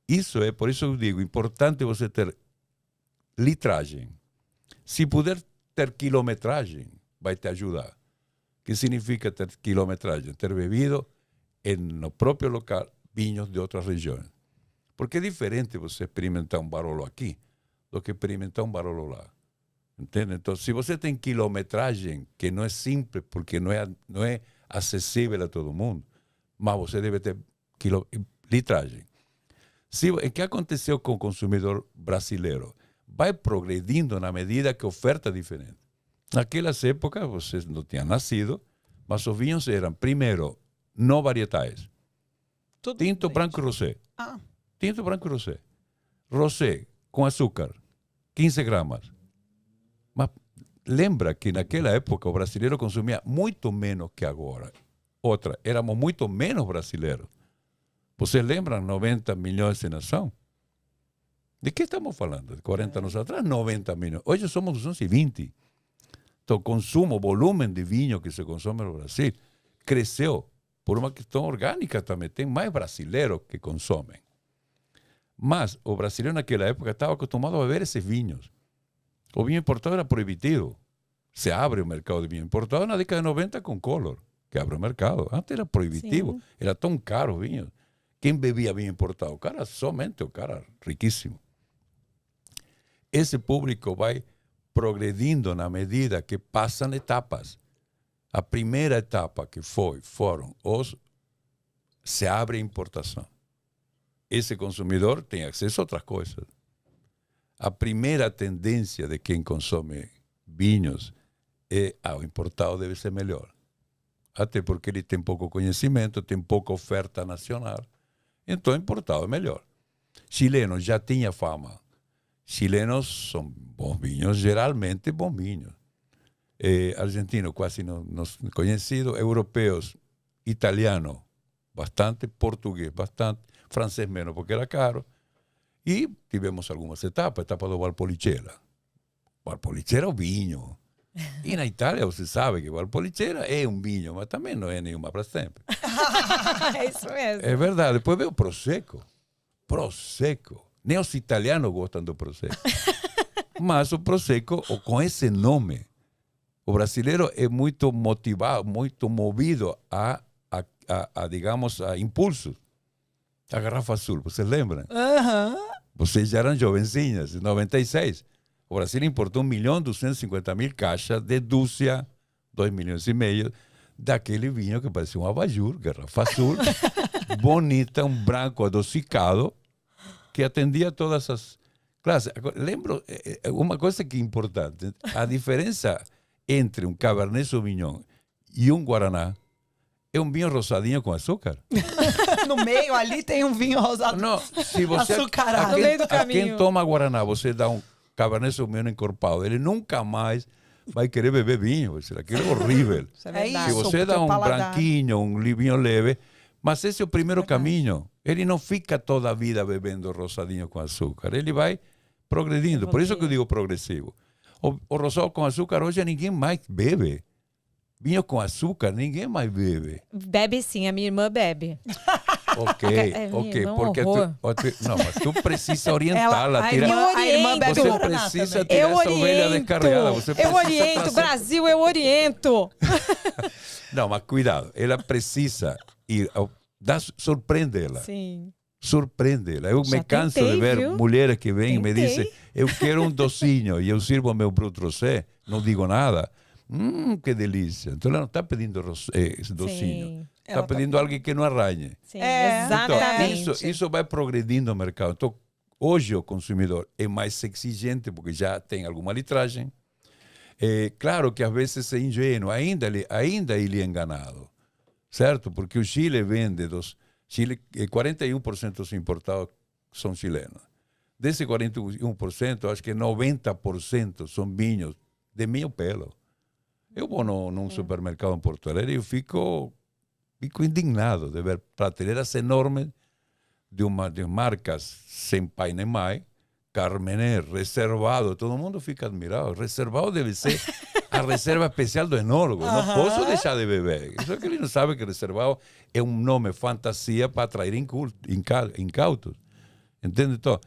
isso é, por isso eu digo, importante você ter litragem. Se puder ter quilometragem, vai te ajudar. O que significa ter quilometragem? Ter bebido no próprio local vinhos de outras regiões. Porque é diferente você experimentar um Barolo aqui do que experimentar um Barolo lá. Entende? Então, se você tem quilometragem, que não é simples, porque não é acessível a todo mundo, mas você deve ter litragem. O que aconteceu com o consumidor brasileiro? Vai progredindo na medida que oferta é diferente. Naquelas épocas, vocês não tinham nascido, mas os vinhos eram, primeiro, não varietais. Tudo Tinto, diferente. branco e rosé. Ah. Tinto, branco e rosé. Rosé com açúcar, 15 gramas. Mas lembra que naquela época o brasileiro consumia muito menos que agora. Outra, éramos muito menos brasileiros. Vocês lembram 90 milhões de nação? De que estamos falando? De 40 anos atrás, 90 milhões. Hoje somos 220. Então, o consumo, o volume de vinho que se consome no Brasil cresceu por uma questão orgânica também. Tem mais brasileiros que consomem. Mas o brasileiro naquela época estava acostumado a beber esses vinhos. O vinho importado era proibitivo. Se abre o mercado de vinho importado na década de 90 com Collor, que abre o mercado. Antes era proibitivo. Sim. Era tão caro o vinho. Quem bebia vinho importado? Somente o cara riquíssimo. Esse público vai progredindo na medida que passam etapas. A primeira etapa que foram se abre a importação. Esse consumidor tem acesso a outras coisas. A primeira tendência de quem consome vinhos é o importado deve ser melhor. Até porque ele tem pouco conhecimento, tem pouca oferta nacional. Então, importado é melhor. Chileno já tinha fama. Chilenos são bons vinhos, geralmente bons vinhos. Argentino quase não conhecido. Europeus, italiano, bastante. Português, bastante. Francês menos, porque era caro. E tivemos algumas etapas. Etapa do Valpolicella. Valpolicella é o vinho. E na Itália você sabe que Valpolicella é um vinho, mas também não é nenhuma para sempre. É isso mesmo. É verdade. Depois veio o Prosecco. Prosecco. Nem os italianos gostam do Prosecco. Mas o Prosecco, com esse nome, o brasileiro é muito motivado, muito movido digamos, a impulsos. A garrafa azul, vocês lembram? Vocês já eram jovencinhas, em 96. O Brasil importou 1.250.000 caixas de Dúcia, 2,5 milhões, daquele vinho que parecia um abajur, garrafa azul, bonita, um branco adocicado, que atendia todas as classes. Lembro, uma coisa que é importante, a diferença entre um Cabernet Sauvignon e um Guaraná é um vinho rosadinho com açúcar. No meio ali tem um vinho rosado. Não, se você açucarado. No meio do caminho. quem toma Guaraná, você dá um Cabernet Sauvignon encorpado, ele nunca mais vai querer beber vinho. Aquilo é horrível. Isso é verdade. Se você dá um branquinho, um vinho leve, mas esse é o primeiro caminho. Ele não fica toda a vida bebendo rosadinho com açúcar. Ele vai progredindo. Por isso que eu digo progressivo. O rosado com açúcar hoje ninguém mais bebe. Vinho com açúcar ninguém mais bebe. Bebe sim, a minha irmã bebe. Ok. Porque não, mas tu precisa orientá-la. A irmã bebe Você Guaraná precisa também. tirar essa ovelha descarriada. Você Eu precisa oriento, trazer... Brasil, eu oriento. Não, mas cuidado. Ela precisa ir... Surpreende ela. Sim. Surpreende ela. Eu Já me canso tentei, de ver viu? mulheres que vêm e me Tentei. dizem eu quero um docinho e eu sirvo meu Brut Rosé, não digo nada. que delícia. Então ela não está pedindo esse docinho. Sim. Está pedindo algo que não arranhe. Sim, É, exatamente. Então, isso vai progredindo o mercado. Então, hoje o consumidor é mais exigente porque já tem alguma litragem. É claro que às vezes é ingênuo, ainda ele é enganado, certo? Porque o Chile vende Chile, 41% dos importados são chilenos. Desse 41%, acho que 90% são vinhos de meio pelo. Eu vou num supermercado em Porto Alegre e eu fico indignado de ver prateleiras enormes de marcas sem pai nem mãe, Carmener, Reservado, todo mundo fica admirado. Reservado deve ser a reserva especial do enólogo. Não posso deixar de beber. Isso é que ele não sabe que Reservado é um nome fantasia para atrair incautos. Entende? Então,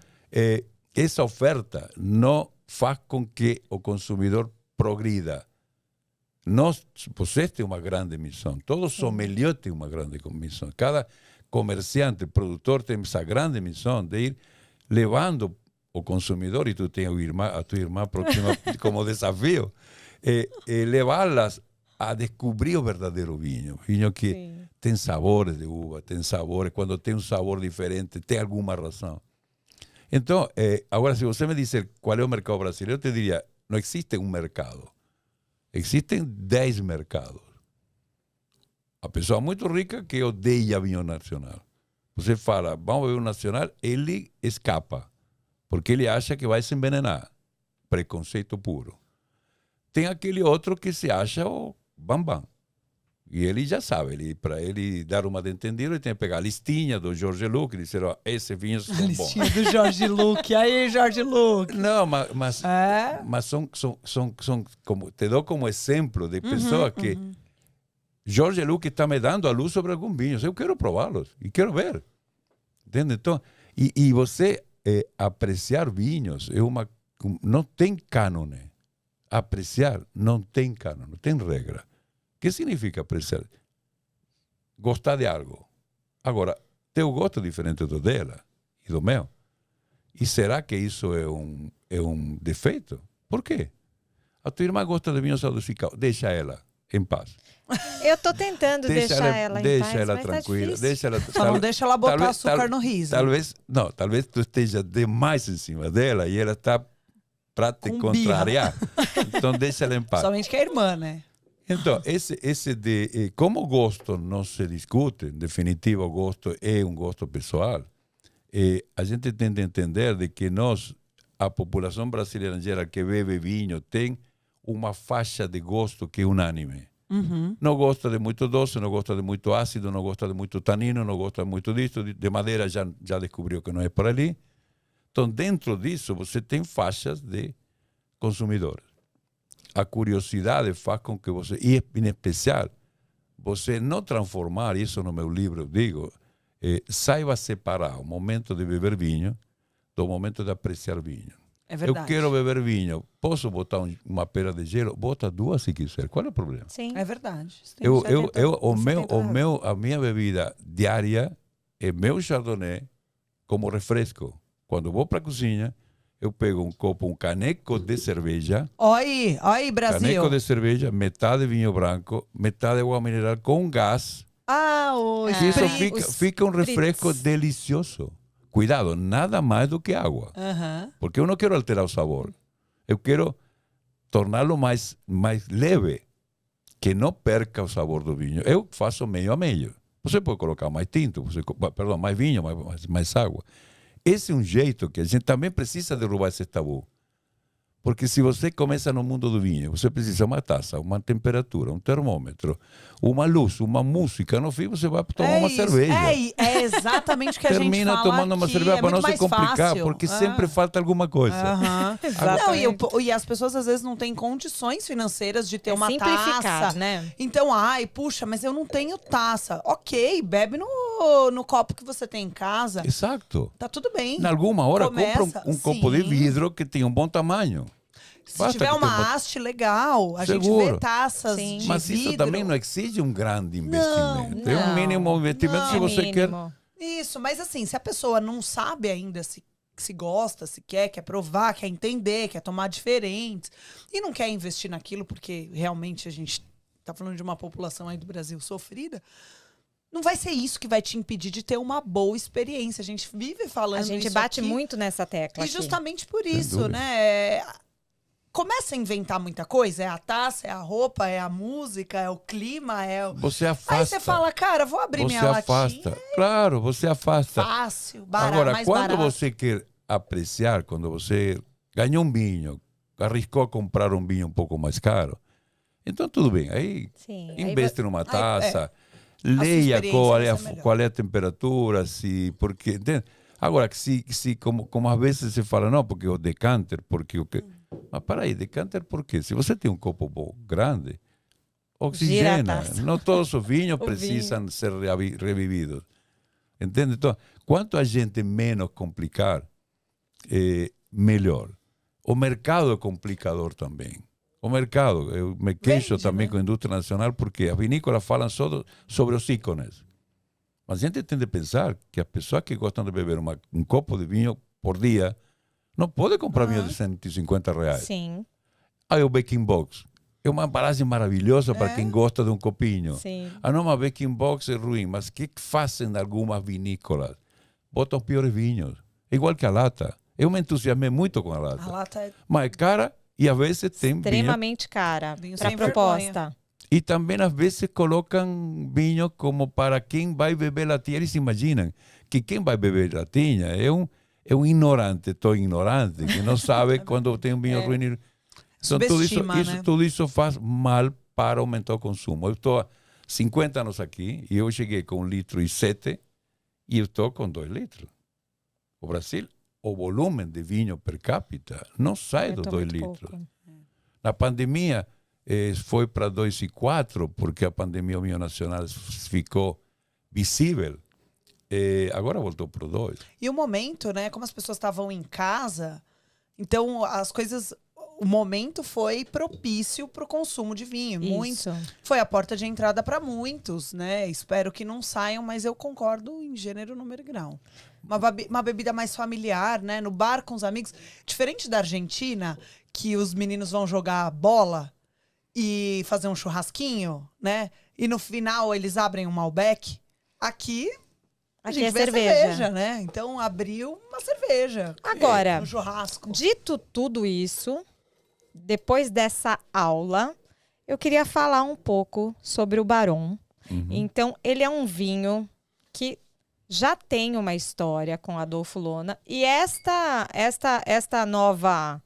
essa oferta não faz com que o consumidor progrida. Você tem uma grande missão. Todo sommelier tem uma grande missão. Cada comerciante, produtor tem essa grande missão de ir levando o consumidor, e tu tens a tua irmã próxima como desafio, levá-las a descobrir o verdadeiro vinho. Vinho que tem sabores de uva, tem sabores, quando tem um sabor diferente, tem alguma razão. Então, agora, se você me disser qual é o mercado brasileiro, eu te diria, não existe um mercado. Existem 10 mercados. A pessoa muito rica que odeia vinho nacional. Você fala, vamos beber um nacional, ele escapa, porque ele acha que vai se envenenar. Preconceito puro. Tem aquele outro que se acha o bambam. E ele já sabe, para ele dar uma de entendido, ele tem que pegar a listinha do Jorge Luc e dizer, ó, esse vinho são bons. A listinha do Jorge Luc. Aí, Jorge Luc. Não, mas são como, te dou como exemplo de pessoa que Jorge Luc está me dando a luz sobre alguns vinhos. Eu quero prová-los e quero ver. Entende? Então, e você apreciar vinhos não tem cânone. Apreciar não tem cânone, não tem regra. O que significa apreciar? Gostar de algo. Agora, teu gosto é diferente do dela e do meu. E será que isso é um defeito? Por quê? A tua irmã gosta de vinhos adocicados. Deixa ela em paz. Eu estou tentando deixar ela em paz, deixa ela mas tranquila. Tá Só não deixa ela botar açúcar no riso. Talvez tu esteja demais em cima dela e ela está para te contrariar. Então deixa ela em paz. Somente que é irmã, né? Então, esse de como o gosto não se discute, em definitiva o gosto é um gosto pessoal, a gente tem de entender de que a população brasileira em geral que bebe vinho tem uma faixa de gosto que é unânime. Não gosta de muito doce, não gosta de muito ácido, não gosta de muito tanino, não gosta muito disso, de madeira já descobriu que não é por ali. Então, dentro disso, você tem faixas de consumidores. A curiosidade faz com que você, e em especial, você não transformar isso no meu livro, eu digo, saiba separar o momento de beber vinho do momento de apreciar vinho. É verdade. Eu quero beber vinho, posso botar uma pera de gelo? Bota 2 se quiser, qual é o problema? Sim. É verdade. A minha bebida diária é meu chardonnay como refresco. Quando vou para a cozinha, eu pego um caneco de cerveja. Olha aí, Brasil. Caneco de cerveja, metade vinho branco, metade água mineral com gás. Isso fica um refresco delicioso. Cuidado, nada mais do que água. Porque eu não quero alterar o sabor. Eu quero torná-lo mais leve, que não perca o sabor do vinho. Eu faço meio a meio. Você pode colocar mais tinto, mais vinho, mais água. Esse é um jeito que a gente também precisa derrubar esse tabu. Porque se você começa no mundo do vinho, você precisa de uma taça, uma temperatura, um termômetro, uma luz, uma música. No fim, você vai tomar uma cerveja. É exatamente o que a gente fala. Termina tomando uma cerveja para não se complicar, fácil. Porque sempre falta alguma coisa. Não, e as pessoas às vezes não têm condições financeiras de ter uma taça. Né? Então, puxa, mas eu não tenho taça. Ok, bebe no copo que você tem em casa. Exato. Tá tudo bem. Em alguma hora, compra um copo de vidro que tenha um bom tamanho. Se tiver uma haste legal, a gente vê taças de vidro. Mas isso também não exige um grande investimento. É um mínimo investimento se você quer. Isso, mas assim, se a pessoa não sabe ainda se se gosta, se quer provar, quer entender, quer tomar diferentes. E não quer investir naquilo porque realmente a gente tá falando de uma população aí do Brasil sofrida. Não vai ser isso que vai te impedir de ter uma boa experiência. A gente vive falando isso. A gente bate aqui, muito nessa tecla e aqui. justamente por isso, né? Começa a inventar muita coisa. É a taça, é a roupa, é a música, é o clima, é o... Você afasta. Aí você fala, cara, vou abrir minha afasta. latinha. Claro, você afasta. Fácil, barato, Agora, mais quando barato. você quer apreciar, quando você ganhou um vinho, arriscou a comprar um vinho um pouco mais caro, então tudo bem. Aí Sim. investe numa taça, sua leia experiência qual vai é, ser melhor. qual é a temperatura, porque... Entende? Agora, como às vezes se fala, não, porque o decanter, porque o que... Mas para aí, decanter por quê? Se você tem um copo grande, Gira oxigena. a taça. Não todos os vinhos O precisam ser revividos. Entende? Então, quanto a gente menos complicar, melhor. O mercado é complicador também. O mercado, eu me queixo Vende, também né? com a indústria nacional, porque as vinícolas falam só sobre os ícones. Mas a gente tem de pensar que as pessoas que gostam de beber um copo de vinho por dia não podem comprar vinho de R$150. Sim, Aí o Baking Box é uma embalagem maravilhosa para quem gosta de um copinho. sim. Ah, não, mas Baking Box é ruim. Mas o que fazem algumas vinícolas? Botam os piores vinhos. Igual que a lata. Eu me entusiasmei muito com a lata. A lata é Mas é cara e às vezes tem vinho. Extremamente cara Vinho para sem proposta. E também às vezes colocam vinho como para quem vai beber latinha. Eles imaginam que quem vai beber latinha é um ignorante, ignorante, que não sabe quando tem um vinho ruim. Então, subestima, né? tudo isso faz mal para aumentar o consumo. Eu estou há 50 anos aqui e eu cheguei com 1,7 litros e eu estou com 2 litros. O Brasil, o volume de vinho per capita não sai dos Aumentou 2 muito litros. pouco. Na pandemia, foi para 2,4 porque a pandemia, o vinho nacional ficou visível. Agora voltou para 2. E o momento, né? Como as pessoas estavam em casa, então as coisas. O momento foi propício para o consumo de vinho. Isso. Foi a porta de entrada para muitos, né? Espero que não saiam, mas eu concordo em gênero, número e grau. Uma bebida mais familiar, né? No bar com os amigos. Diferente da Argentina, que os meninos vão jogar bola e fazer um churrasquinho, né? E no final eles abrem um Malbec. Aqui a Aqui gente é vê cerveja. né? Então abriu uma cerveja. Agora, No churrasco. dito tudo isso, depois dessa aula, eu queria falar um pouco sobre o Baron. Então, ele é um vinho que já tem uma história com Adolfo Lona. E esta nova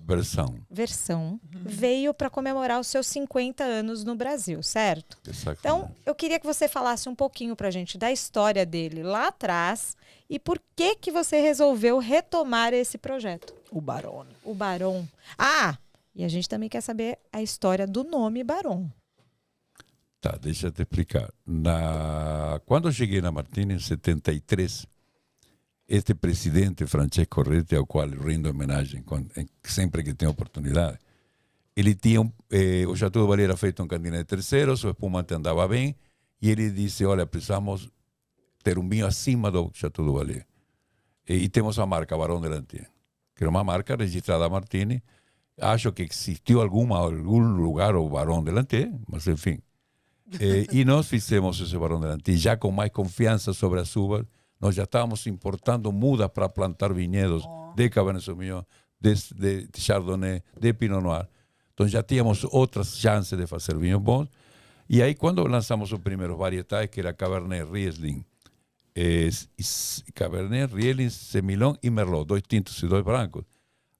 versão veio para comemorar os seus 50 anos no Brasil, certo? Então, eu queria que você falasse um pouquinho pra gente da história dele lá atrás e por que você resolveu retomar esse projeto. O Barone. O Baron. Ah, e a gente também quer saber a história do nome Baron. Tá, deixa eu te explicar. Quando eu cheguei na Martini, em 73, este presidente, Francesco Rete, ao qual rindo homenagem sempre que tem oportunidade, ele tinha, o Chateau do Vallée era feito um cantina de terceiros, o espumante andava bem, e ele disse, olha, precisamos ter um vinho acima do Chateau do Vallée. E temos a marca Barão de Lantier, que era uma marca registrada a Martini. Acho que existiu algum lugar o Barão de Lantier, mas enfim. E nós fizemos esse Barão de Lantier, já com mais confiança sobre as uvas. Nós já estávamos importando mudas para plantar vinhedos de Cabernet Sauvignon, de Chardonnay, de Pinot Noir. Então já tínhamos outras chances de fazer vinhos bons. E aí, quando lançamos os primeiros varietais, que era Cabernet Riesling, Cabernet Riesling, Semillon e Merlot, 2 tintos e 2 brancos.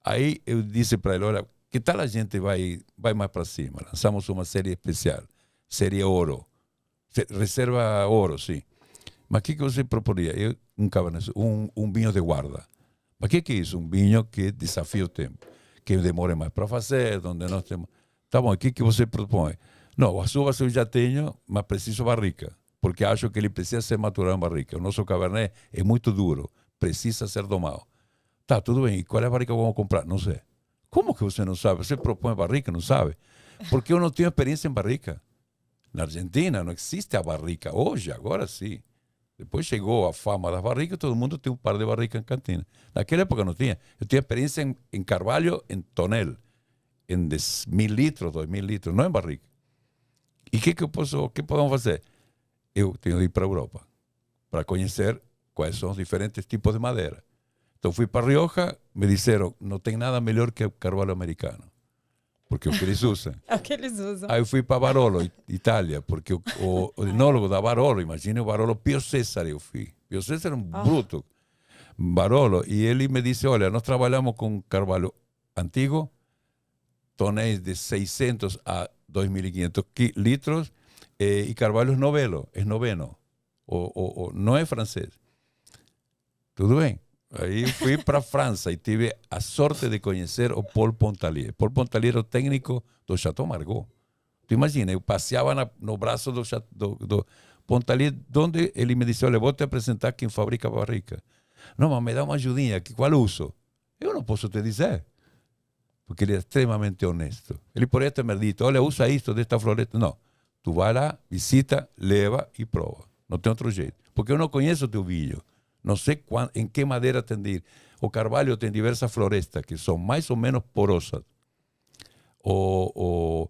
Aí eu disse para ele, olha, que tal a gente vai mais para cima? Lançamos uma série especial, série Ouro, reserva Ouro, sim. Mas o que você proporia? Um vinho de guarda. Mas o que é isso? Um vinho que desafia o tempo, que demore mais para fazer, onde nós temos... Tá bom, o que você propõe? Não, as uvas eu já tenho, mas preciso barrica, porque acho que ele precisa ser maturado em barrica. O nosso Cabernet é muito duro, precisa ser domado. Tá, tudo bem, e qual é a barrica que vamos comprar? Não sei. Como que você não sabe? Você propõe barrica, não sabe? Porque eu não tenho experiência em barrica. Na Argentina não existe a barrica. Hoje, agora sim. Depois chegou a fama das barricas, todo mundo tem um par de barricas em cantina. Naquela época não tinha. Eu tinha experiência em Carvalho, em tonel, em 1.000 litros, 2.000 litros, não em barrica. E que podemos fazer? Eu tenho de ir para a Europa para conhecer quais são os diferentes tipos de madeira. Então fui para Rioja, me disseram, não tem nada melhor que o carvalho americano, porque é o que eles usam. É o que eles usam. Aí eu fui para Barolo, Itália, porque o enólogo da Barolo, imagine o Barolo, Pio César eu fui. Pio César era um bruto. Barolo, e ele me disse, olha, nós trabalhamos com carvalho antigo, tonéis de 600 a 2.500 litros, e carvalho é noveno, não é francês. Tudo bem. Aí eu fui para a França e tive a sorte de conhecer o Paul Pontalier. Paul Pontalier era o técnico do Chateau Margaux. Tu imagina, eu passeava no braço do Pontalier, onde ele me disse, olha, vou te apresentar quem fabrica a barrica. Não, mas me dá uma ajudinha, qual uso? Eu não posso te dizer, porque ele é extremamente honesto. Ele poderia ter me dito, olha, usa isto desta floresta. Não, tu vai lá, visita, leva e prova. Não tem outro jeito. Porque eu não conheço o teu vinho. Não sei em que madeira tendir. O carvalho tem diversas florestas que são mais ou menos porosas. O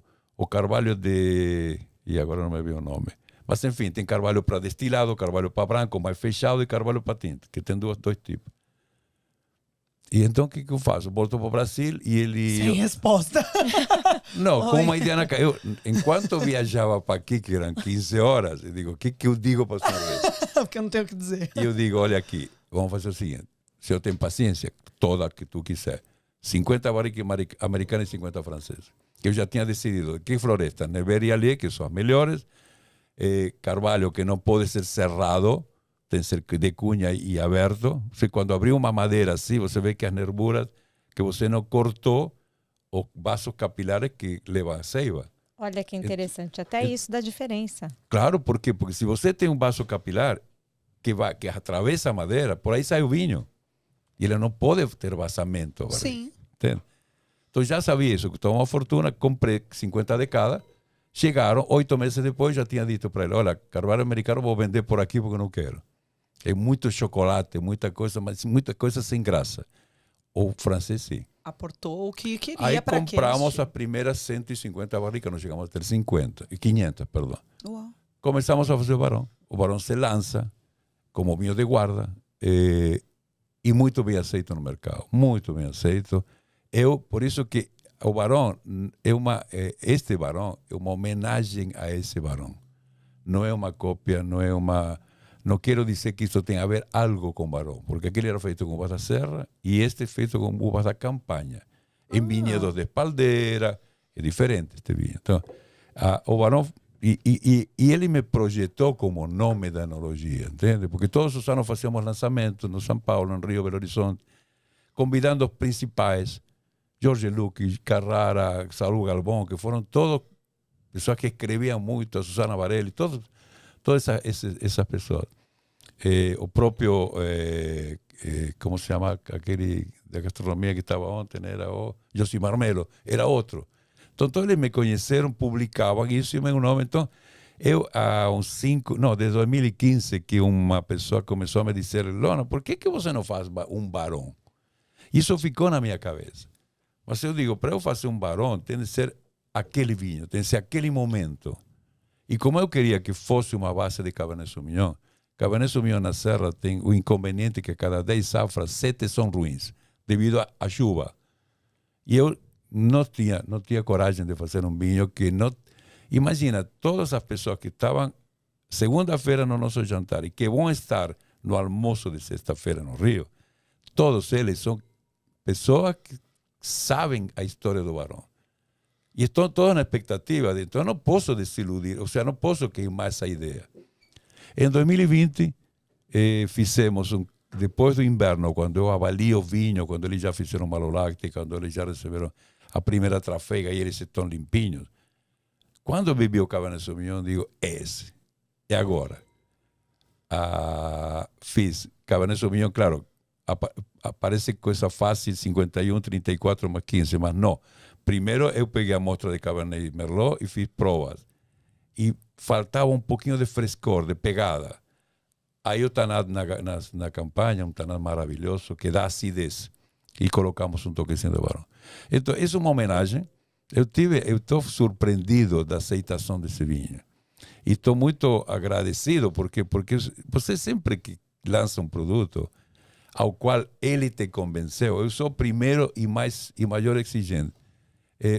carvalho de... E agora não me veio o nome. Mas, enfim, tem carvalho para destilado, carvalho para branco, mais fechado e carvalho para tinta, que tem dois tipos. E então, o que eu faço? Volto para o Brasil e ele... Sem resposta. Não, com uma ideia na cabeça. Enquanto eu viajava para aqui, que eram 15 horas, eu digo, o que eu digo para o senhor? Porque eu não tenho o que dizer. E eu digo, olha aqui, vamos fazer o seguinte, se eu tenho paciência, toda que tu quiser, 50 barricas americanas e 50 francesas. Que eu já tinha decidido, que floresta? Nevers e Allier, que são as melhores, carvalho que não pode ser cerrado, tem que ser de cunha e aberto. Você, quando abriu uma madeira assim, você vê que as nervuras, que você não cortou, os vasos capilares que levam a seiva. Olha que interessante, até isso dá diferença. Claro, por quê? Porque se você tem um vaso capilar que atravessa a madeira, por aí sai o vinho. E ele não pode ter vazamento. Sim. Entende? Então já sabia isso, que tomou uma fortuna, comprei 50 de cada. Chegaram, 8 meses depois, já tinha dito para ele, olha, carvalho americano vou vender por aqui porque não quero. É muito chocolate, muita coisa, mas muita coisa sem graça. O francês, sim. Aportou o que queria. Aí para compramos as primeiras 150 barricas, nós chegamos a ter 500, perdão. Uau. Começamos a fazer o Barão. O Barão se lança como vinho de guarda e muito bem aceito no mercado, muito bem aceito. Por isso que o Barão este Barão é uma homenagem a esse Barão. Não é uma cópia, não quero dizer que isso tenha a ver algo com Barão, porque aquele era feito com uvas da serra e este é feito com uvas da campanha. Em vinhedos de espaldeira, é diferente este vinho. Então, o Barão, e ele me projetou como nome da enologia, entende? Porque todos os anos fazíamos lançamentos no São Paulo, no Rio, Belo Horizonte, convidando os principais, Jorge Luque, Carrara, Saúl Galvão, que foram todos pessoas que escreviam muito, a Susana Varelli, todas essas pessoas. O próprio, como se chama, aquele da gastronomia que estava ontem, era o Josimar Melo, era outro. Então, todos eles me conheceram, publicavam isso e meu nome. Então, eu, desde 2015, que uma pessoa começou a me dizer, Lona, por que você não faz um Barão? Isso ficou na minha cabeça. Mas eu digo, para eu fazer um Barão, tem de ser aquele vinho, tem de ser aquele momento. E como eu queria que fosse uma base de Cabernet Sauvignon na serra tem o inconveniente que a cada 10 safras, 7 são ruins, devido à chuva. E eu não tinha coragem de fazer um vinho que não... Imagina, todas as pessoas que estavam segunda-feira no nosso jantar e que vão estar no almoço de sexta-feira no Rio, todos eles são pessoas que sabem a história do Barão. E estão todos na expectativa, então eu não posso desiludir, ou seja, não posso queimar essa ideia. Em 2020, fizemos, depois do inverno, quando eu avalio o vinho, quando eles já fizeram malolacte, quando eles já receberam a primeira trafega e eles estão limpinhos, quando eu bebi o Cabernet Sauvignon, digo, esse, é agora. Fiz Cabernet Sauvignon, claro, aparece coisa fácil, 51, 34 mais 15, mas não. Primeiro eu peguei a amostra de Cabernet Merlot e fiz provas. E faltava um pouquinho de frescor, de pegada. Aí o Tanat na campanha, um Tanat maravilhoso, que dá acidez. E colocamos um toquezinho de Barão. Então, isso é uma homenagem. Eu estou surpreendido da aceitação desse vinho. E estou muito agradecido, porque você sempre que lança um produto ao qual ele te convenceu, eu sou o primeiro e maior exigente.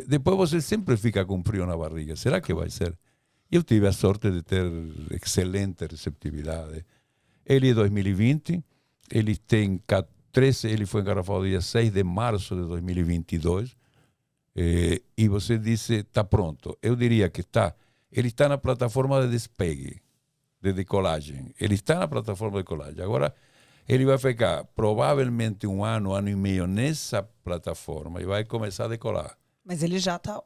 Depois você sempre fica com frio na barriga. Será que vai ser? Eu tive a sorte de ter excelente receptividade. Ele é 2020, ele tem 13, ele foi engarrafado dia 6 de março de 2022. E você disse, está pronto. Eu diria que ele está na plataforma de despegue, de decolagem. Ele está na plataforma de decolagem. Agora, ele vai ficar provavelmente um ano e meio nessa plataforma e vai começar a decolar. Mas ele já está,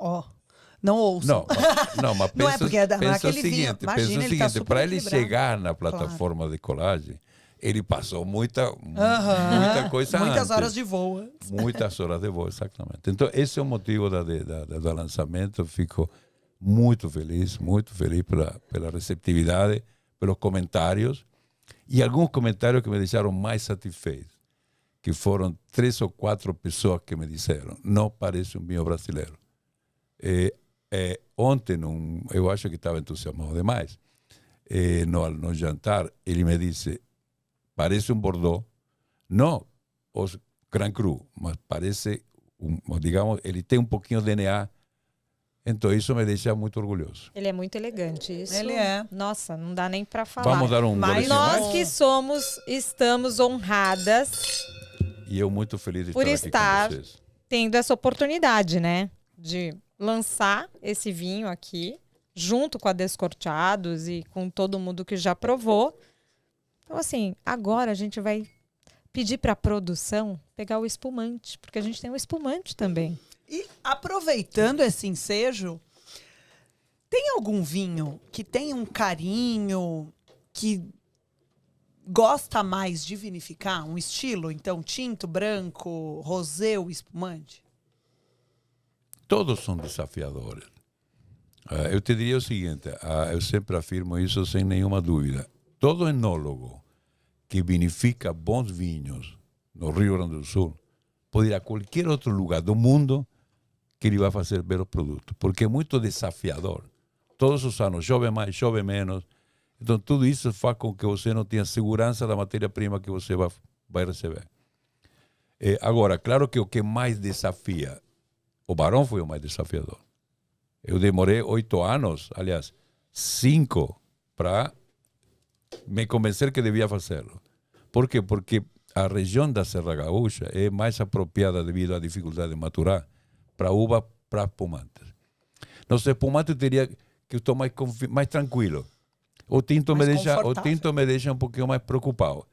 não ouçam. Mas não é porque é pensa o aquele seguinte, vinho. Imagina, ele tá para ele chegar na plataforma de decolagem, ele passou muita coisa muitas antes. horas de voo. Muitas horas de voo, exatamente. Então, esse é o motivo do lançamento. Fico muito feliz pela receptividade, pelos comentários. E alguns comentários que me deixaram mais satisfeito, que foram 3 ou 4 pessoas que me disseram, não parece um vinho brasileiro. Ontem, eu acho que estava entusiasmado demais, no jantar, ele me disse, parece um Bordeaux, não os Grand Cru, mas parece, digamos, ele tem um pouquinho de DNA. Então, isso me deixa muito orgulhoso. Ele é muito elegante. Isso, ele é. Nossa, não dá nem para falar. Vamos dar um Mas nós que estamos honradas. E eu muito feliz de por estar aqui com vocês. Tendo essa oportunidade, né? De lançar esse vinho aqui, junto com a Descorteados e com todo mundo que já provou. Então, assim, agora a gente vai pedir para a produção pegar o espumante, porque a gente tem um espumante também. E aproveitando esse ensejo, tem algum vinho que tem um carinho, que gosta mais de vinificar? Um estilo, então, tinto, branco, rosé ou espumante? Todos são desafiadores. Eu te diria o seguinte, eu sempre afirmo isso sem nenhuma dúvida. Todo enólogo que vinifica bons vinhos no Rio Grande do Sul pode ir a qualquer outro lugar do mundo que ele vai fazer belos produtos, porque é muito desafiador. Todos os anos chove mais, chove menos. Então, tudo isso faz com que você não tenha segurança da matéria-prima que você vai receber. Agora, claro que o que mais desafia, o Barão foi o mais desafiador. Eu demorei 8 anos, aliás, 5, para me convencer que devia fazê-lo. Por quê? Porque a região da Serra Gaúcha é mais apropriada devido à dificuldade de maturar para uva, para espumantes. Nos espumantes eu teria que estou mais tranquilo. O tinto me deixa um pouquinho mais preocupado.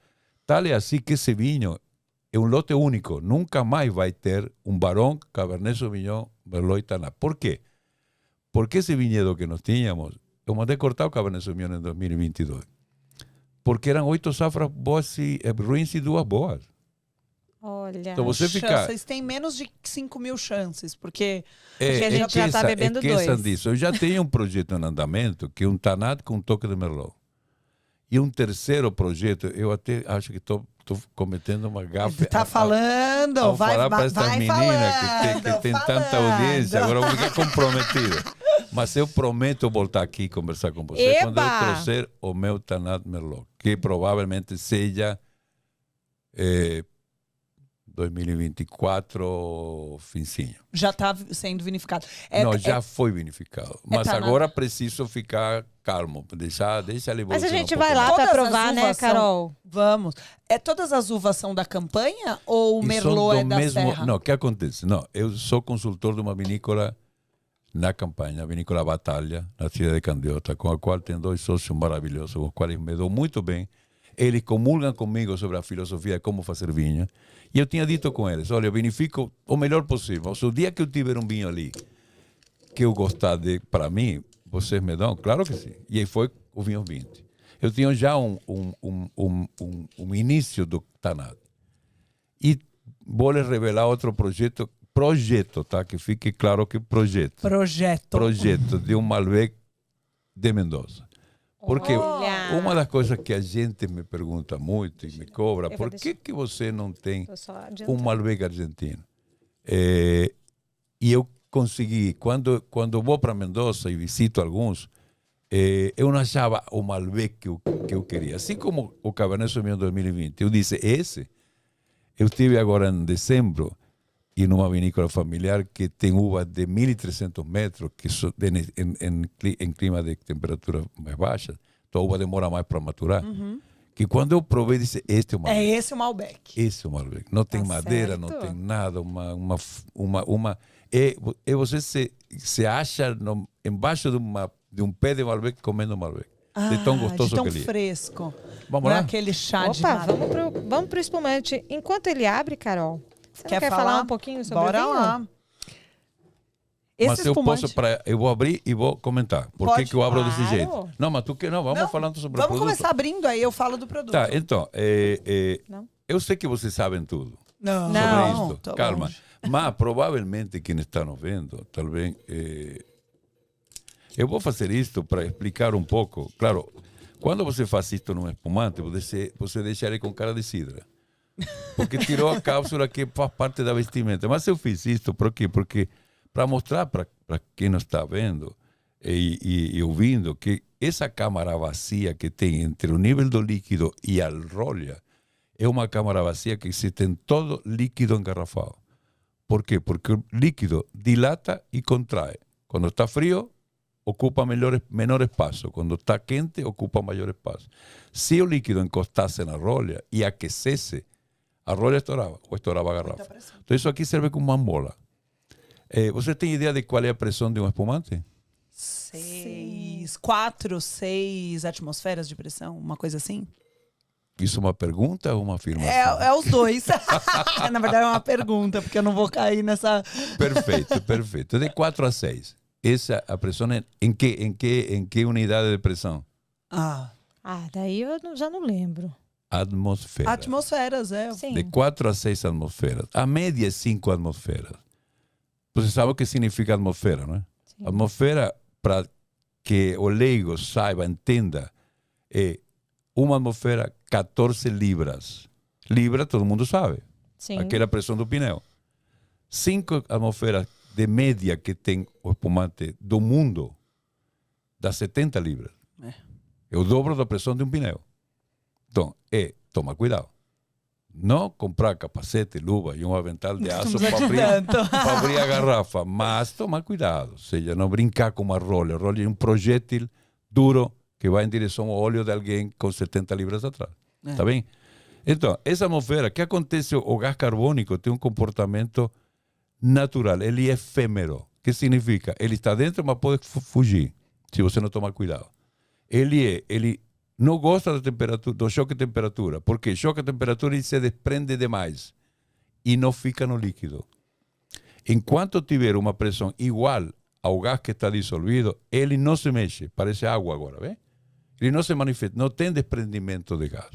Tal é assim que esse vinho é um lote único. Nunca mais vai ter um Barão, Cabernet Sauvignon, Merlot e Tanat. Por quê? Porque esse vinhedo que nós tínhamos, eu mandei cortar o Cabernet Sauvignon em 2022. Porque eram 8 safras boas ruins e 2 boas. Olha, então você Vocês têm menos de 5 mil chances, porque a gente já está bebendo 2. Disso. Eu já tenho um projeto em andamento, que é um Tanat com um toque de Merlot. E um terceiro projeto, eu até acho que estou cometendo uma gafe. Está falando, ao falar para estas meninas que tem tanta audiência, agora eu vou ficar comprometido. Mas eu prometo voltar aqui e conversar com você quando eu trouxer o meu Tanat Merlot, que provavelmente seja 2024, finzinho. Já está sendo vinificado. Já foi vinificado. Mas agora preciso ficar calmo. Deixa ele Mas a gente vai lá para provar, né, Carol? Vamos. Todas as uvas são da campanha ou o Merlot é da Serra? Não, o que acontece? Não, eu sou consultor de uma vinícola na campanha, a vinícola Batalha, na cidade de Candiota, com a qual tenho 2 sócios maravilhosos, com os quais me dou muito bem. Eles comulgam comigo sobre a filosofia de como fazer vinho. E eu tinha dito com eles, olha, eu vinifico o melhor possível. O dia que eu tiver um vinho ali que eu gostar de, para mim, vocês me dão? Claro que sim. E aí foi o vinho 20. Eu tinha já um início do Tanat. E vou lhes revelar outro projeto, tá? Que fique claro que projeto. Projeto de um Malbec de Mendoza. Porque Olha. uma das coisas que a gente me pergunta muito e me cobra, vou por deixar- que você não tem Tô só adiantando. um Malbec argentino? E eu consegui, quando vou para Mendoza e visito alguns, eu não achava o Malbec que eu queria. Assim como o Cabernet Sauvignon 2020. Eu disse, esse. Eu estive agora em dezembro e numa vinícola familiar que tem uvas de 1.300 metros, que em clima de temperatura mais baixa, então a uva demora mais para maturar. Que quando eu provei, disse, este é o Malbec. É esse o Malbec. Esse é o Malbec. Não tem Tá madeira, certo. não tem nada. E você se acha embaixo de um pé de Malbec comendo Malbec. De tão gostoso de tão que ele é. fresco. Vamos Não é lá? aquele chá de Opa, nada. vamos pro espumante. Enquanto ele abre, Carol, você não Quer quer falar um pouquinho sobre Bora o vinho? lá. Esse Mas eu espumante... posso, eu vou abrir e vou comentar. Por Pode. que eu abro desse Claro. jeito? Não, mas tu que não, vamos Não, falando sobre o Vamos produto. começar abrindo, aí eu falo do produto. Tá, então, Não. eu sei que vocês sabem tudo Não, sobre isto. tô Calma. longe. Mas provavelmente quem está nos vendo, talvez. Eu vou fazer isto para explicar um pouco. Claro, quando você faz isto num espumante, você deixa ele com cara de cidra. Porque tirou a cápsula que faz parte da vestimenta. Mas eu fiz isto por quê? Porque para mostrar para quem não está vendo e ouvindo que essa câmara vazia que tem entre o nível do líquido e a rolha é uma câmara vazia que existe em todo líquido engarrafado. Por quê? Porque o líquido dilata e contrai. Quando está frio, ocupa menor espaço. Quando está quente, ocupa maior espaço. Se o líquido encostasse na rolha e aquecesse, a rolha estourava ou estourava a garrafa. Então isso aqui serve como uma mola. Você tem ideia de qual é a pressão de um espumante? 4, 6 atmosferas de pressão, uma coisa assim? Isso é uma pergunta ou uma afirmação? É os dois. Na verdade é uma pergunta, porque eu não vou cair nessa... Perfeito, perfeito. De 4 a 6. Essa a pressão é em que unidade de pressão? Daí eu já não lembro. Atmosfera. Atmosferas, Sim. De 4 a 6 atmosferas. A média é 5 atmosferas. Você sabe o que significa atmosfera, não é? Sim. Atmosfera, para que o leigo saiba, entenda, é uma atmosfera 14 libras. Libra, todo mundo sabe. Sim. Aquela pressão do pneu. 5 atmosferas de média que tem o espumante do mundo dá 70 libras. É o dobro da pressão de um pneu. Então, toma cuidado. Não comprar capacete, luva e um avental de aço para abrir a garrafa, mas toma cuidado. Ou seja, não brincar com uma rolha. A rolha é um projétil duro que vai em direção ao olho de alguém com 70 libras atrás. Tá bem? Então, essa atmosfera, o que acontece? O gás carbônico tem um comportamento natural, ele é efêmero. O que significa? Ele está dentro, mas pode fugir, se você não tomar cuidado. Ele não gosta da temperatura, do choque de temperatura, porque choque de temperatura ele se desprende demais e não fica no líquido. Enquanto tiver uma pressão igual ao gás que está dissolvido, ele não se mexe, parece água agora, vê? Ele não se manifesta, não tem desprendimento de gás.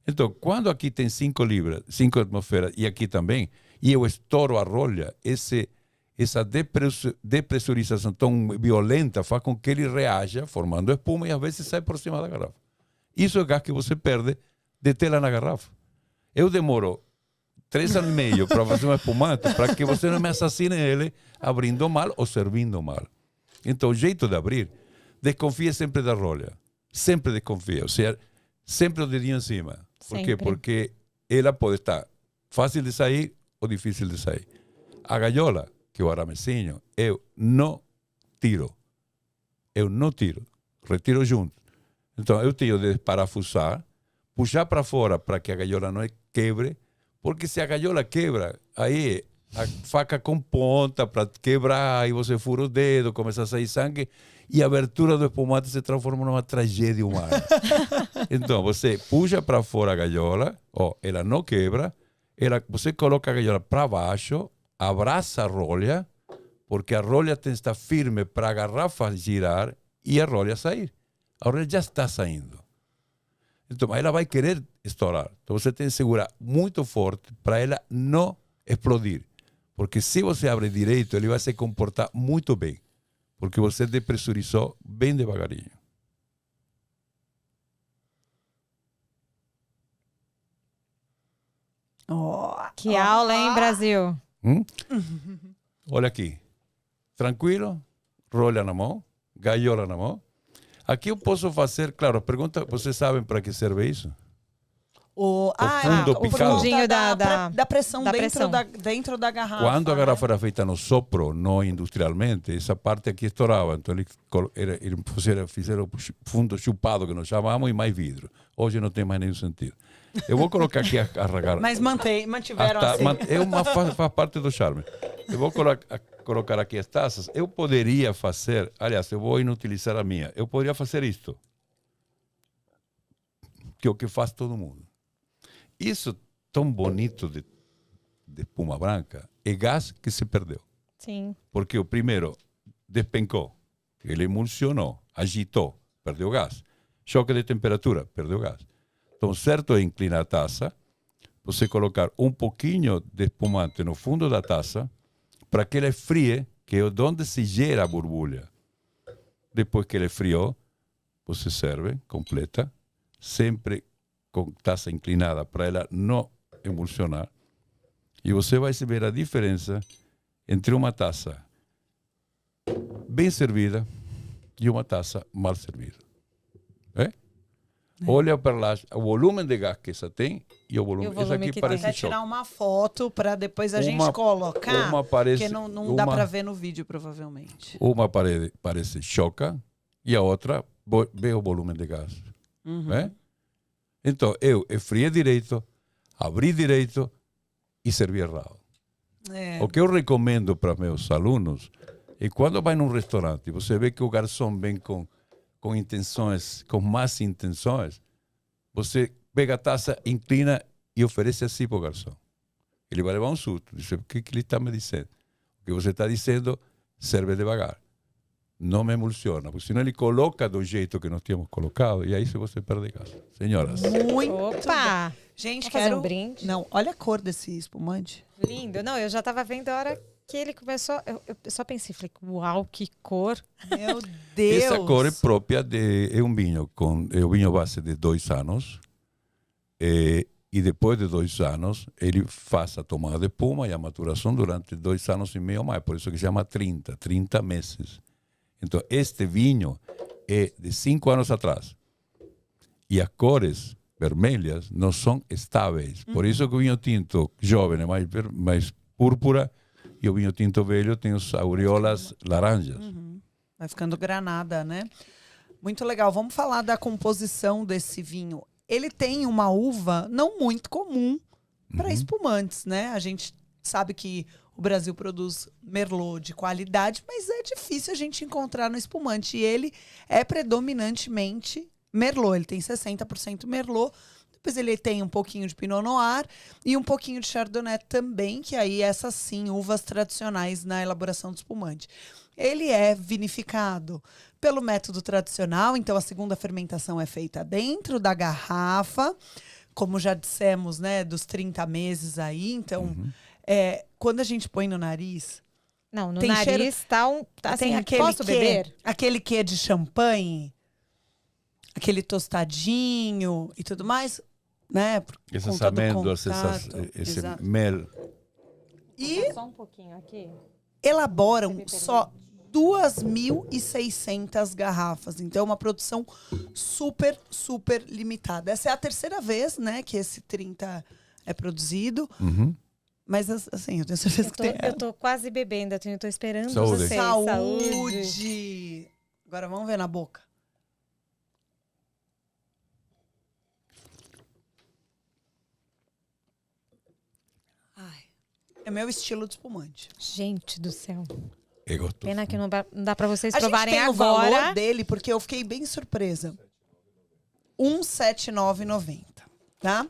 Então, quando aqui tem 5 libras, 5 atmosferas, e aqui também, e eu estouro a rolha, essa depressurização tão violenta faz com que ele reaja, formando espuma, e às vezes sai por cima da garrafa. Isso é gás que você perde de tela na garrafa. Eu demoro 3 anos e meio para fazer um espumante para que você não me assassine ele abrindo mal ou servindo mal. Então, o jeito de abrir, desconfie sempre da rolha. Sempre desconfie. Ou seja, sempre o dedinho em cima. Por quê? Sempre. Porque ela pode estar fácil de sair ou difícil de sair. A gaiola, que é o aramecinho, eu não tiro. Eu não tiro. Retiro junto. Então, eu tenho de desparafusar, puxar para fora para que a gaiola não quebre, porque se a gaiola quebra, aí a faca com ponta para quebrar, aí você fura o dedo, começa a sair sangue, e a abertura do espumante se transforma numa tragédia humana. Então, você puxa para fora a gaiola, ela não quebra, você coloca a gaiola para baixo, abraça a rolha, porque a rolha tem que estar firme para a garrafa girar e a rolha sair. A rolha já está saindo. Então, ela vai querer estourar. Então, você tem que segurar muito forte para ela não explodir. Porque se você abre direito, ele vai se comportar muito bem. Porque você depressurizou bem devagarinho. Que aula, hein, Brasil? Olha aqui. Tranquilo, rolha na mão, gaiola na mão. Aqui eu posso fazer, claro, pergunta, vocês sabem para que serve isso? O fundo o picado. Fundinho da pressão, da dentro, pressão. dentro da garrafa. Quando a né? garrafa era feita no sopro, não industrialmente, essa parte aqui estourava. Então eles fizeram fundo chupado, que nós chamamos, e mais vidro. Hoje não tem mais nenhum sentido. Eu vou colocar aqui a garrafa. Mas mantiveram assim. Faz parte do charme. Eu vou colocar aqui as taças. Eu poderia fazer, aliás, eu vou inutilizar a minha. Eu poderia fazer isto, que é o que faz todo mundo. Isso tão bonito de espuma branca é gás que se perdeu. Sim. Porque o primeiro despencou, ele emulsionou, agitou, perdeu gás. Choque de temperatura, perdeu gás. Então, certo é inclinar a taça, você colocar um pouquinho de espumante no fundo da taça para que ela esfrie, que é onde se gera a borbulha. Depois que ele esfriou, você serve, completa, sempre com taça inclinada para ela não emulsionar. E você vai ver a diferença entre uma taça bem servida e uma taça mal servida. Olha para lá o volume de gás que essa tem e o volume. Essa aqui que parece Quer tem. tirar choque. uma foto para depois a gente colocar, uma parece, porque não dá para ver no vídeo, provavelmente. Uma parece choca e a outra vê o volume de gás. Então, eu esfriei direito, abri direito e servi errado. O que eu recomendo para meus alunos é quando vai num restaurante e você vê que o garçom vem com intenções, com más intenções, você pega a taça, inclina e oferece assim para o garçom. Ele vai levar um susto. Diz, o que ele está me dizendo? O que você está dizendo, serve devagar. Não me emulsiona, porque senão ele coloca do jeito que nós tínhamos colocado e aí você perde gás. Senhoras. Muito Opa! bem. Gente, Vamos fazer um brinde? Não, olha a cor desse espumante. Lindo. Não, eu já tava vendo a hora que ele começou. Eu só pensei, falei, uau, que cor. Meu Deus. Essa cor é própria é um vinho é um vinho base de 2 anos e depois de 2 anos ele faz a tomada de espuma e a maturação durante 2 anos e meio mais, por isso que se chama 30 meses. Então este vinho é de 5 anos atrás e as cores vermelhas não são estáveis, por isso que o vinho tinto jovem é mais púrpura e o vinho tinto velho tem as aureolas laranjas. Vai ficando granada, né? Muito legal. Vamos falar da composição desse vinho. Ele tem uma uva não muito comum para espumantes, né? A gente sabe que o Brasil produz Merlot de qualidade, mas é difícil a gente encontrar no espumante. E ele é predominantemente Merlot. Ele tem 60% Merlot. Depois ele tem um pouquinho de Pinot Noir e um pouquinho de Chardonnay também, que aí essas sim, uvas tradicionais na elaboração do espumante. Ele é vinificado pelo método tradicional, então a segunda fermentação é feita dentro da garrafa, como já dissemos, né, dos 30 meses aí. Então, quando a gente põe no nariz... Não, no tem nariz cheiro, tá um... Tá tem assim, aquele posso beber? aquele quê de champanhe, aquele tostadinho e tudo mais, né? Essas Com todo o amêndoas, contato. esse Exato. mel. E Só um pouquinho aqui. elaboram só 2.600 garrafas. Então, é uma produção super, super limitada. Essa é a terceira vez, né, que esse 30 é produzido. Mas, assim, eu tenho certeza que tem... Eu tô quase bebendo, eu tô esperando Saúde. vocês. Saúde! Agora, vamos ver na boca. Ai, é meu estilo de espumante. Gente do céu. É gostoso. Pena que não dá pra vocês A gente provarem tem o agora. valor dele, porque eu fiquei bem surpresa. R$179,90, tá?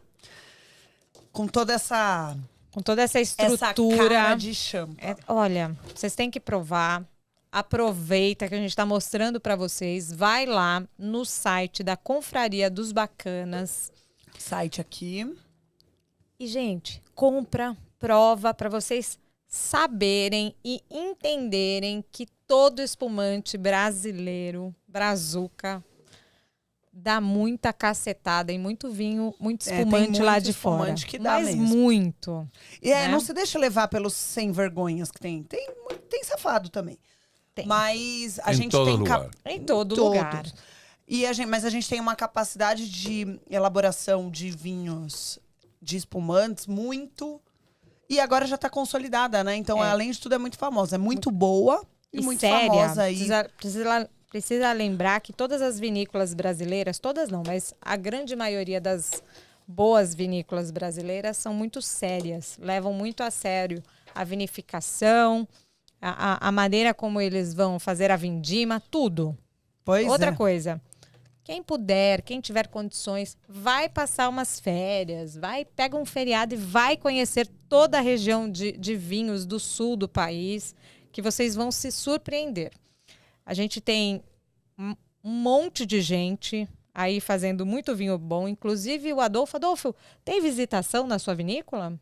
Com toda essa... Com toda essa Essa estrutura. cara de champa. Olha, vocês têm que provar. Aproveita que a gente está mostrando para vocês. Vai lá no site da Confraria dos Bacanas. Site aqui. E, gente, compra, prova para vocês saberem e entenderem que todo espumante brasileiro, brazuca, dá muita cacetada e muito vinho, muito tem espumante muito lá de fora. espumante que dá Mas mesmo. muito. Né? Não se deixa levar pelos sem vergonhas que tem. Tem safado também. Tem. Mas a Em gente todo tem lugar. Em todo todos. lugar. Mas a gente tem uma capacidade de elaboração de vinhos, de espumantes, muito. E agora já está consolidada, né? Então, além de tudo, é muito famosa. É muito boa e muito séria. famosa aí. Precisa lembrar que todas as vinícolas brasileiras, todas não, mas a grande maioria das boas vinícolas brasileiras são muito sérias, levam muito a sério a vinificação, a maneira como eles vão fazer a vindima, tudo. Outra coisa, quem puder, quem tiver condições, vai passar umas férias, pega um feriado e vai conhecer toda a região de vinhos do sul do país, que vocês vão se surpreender. A gente tem um monte de gente aí fazendo muito vinho bom, inclusive o Adolfo. Adolfo, tem visitação na sua vinícola?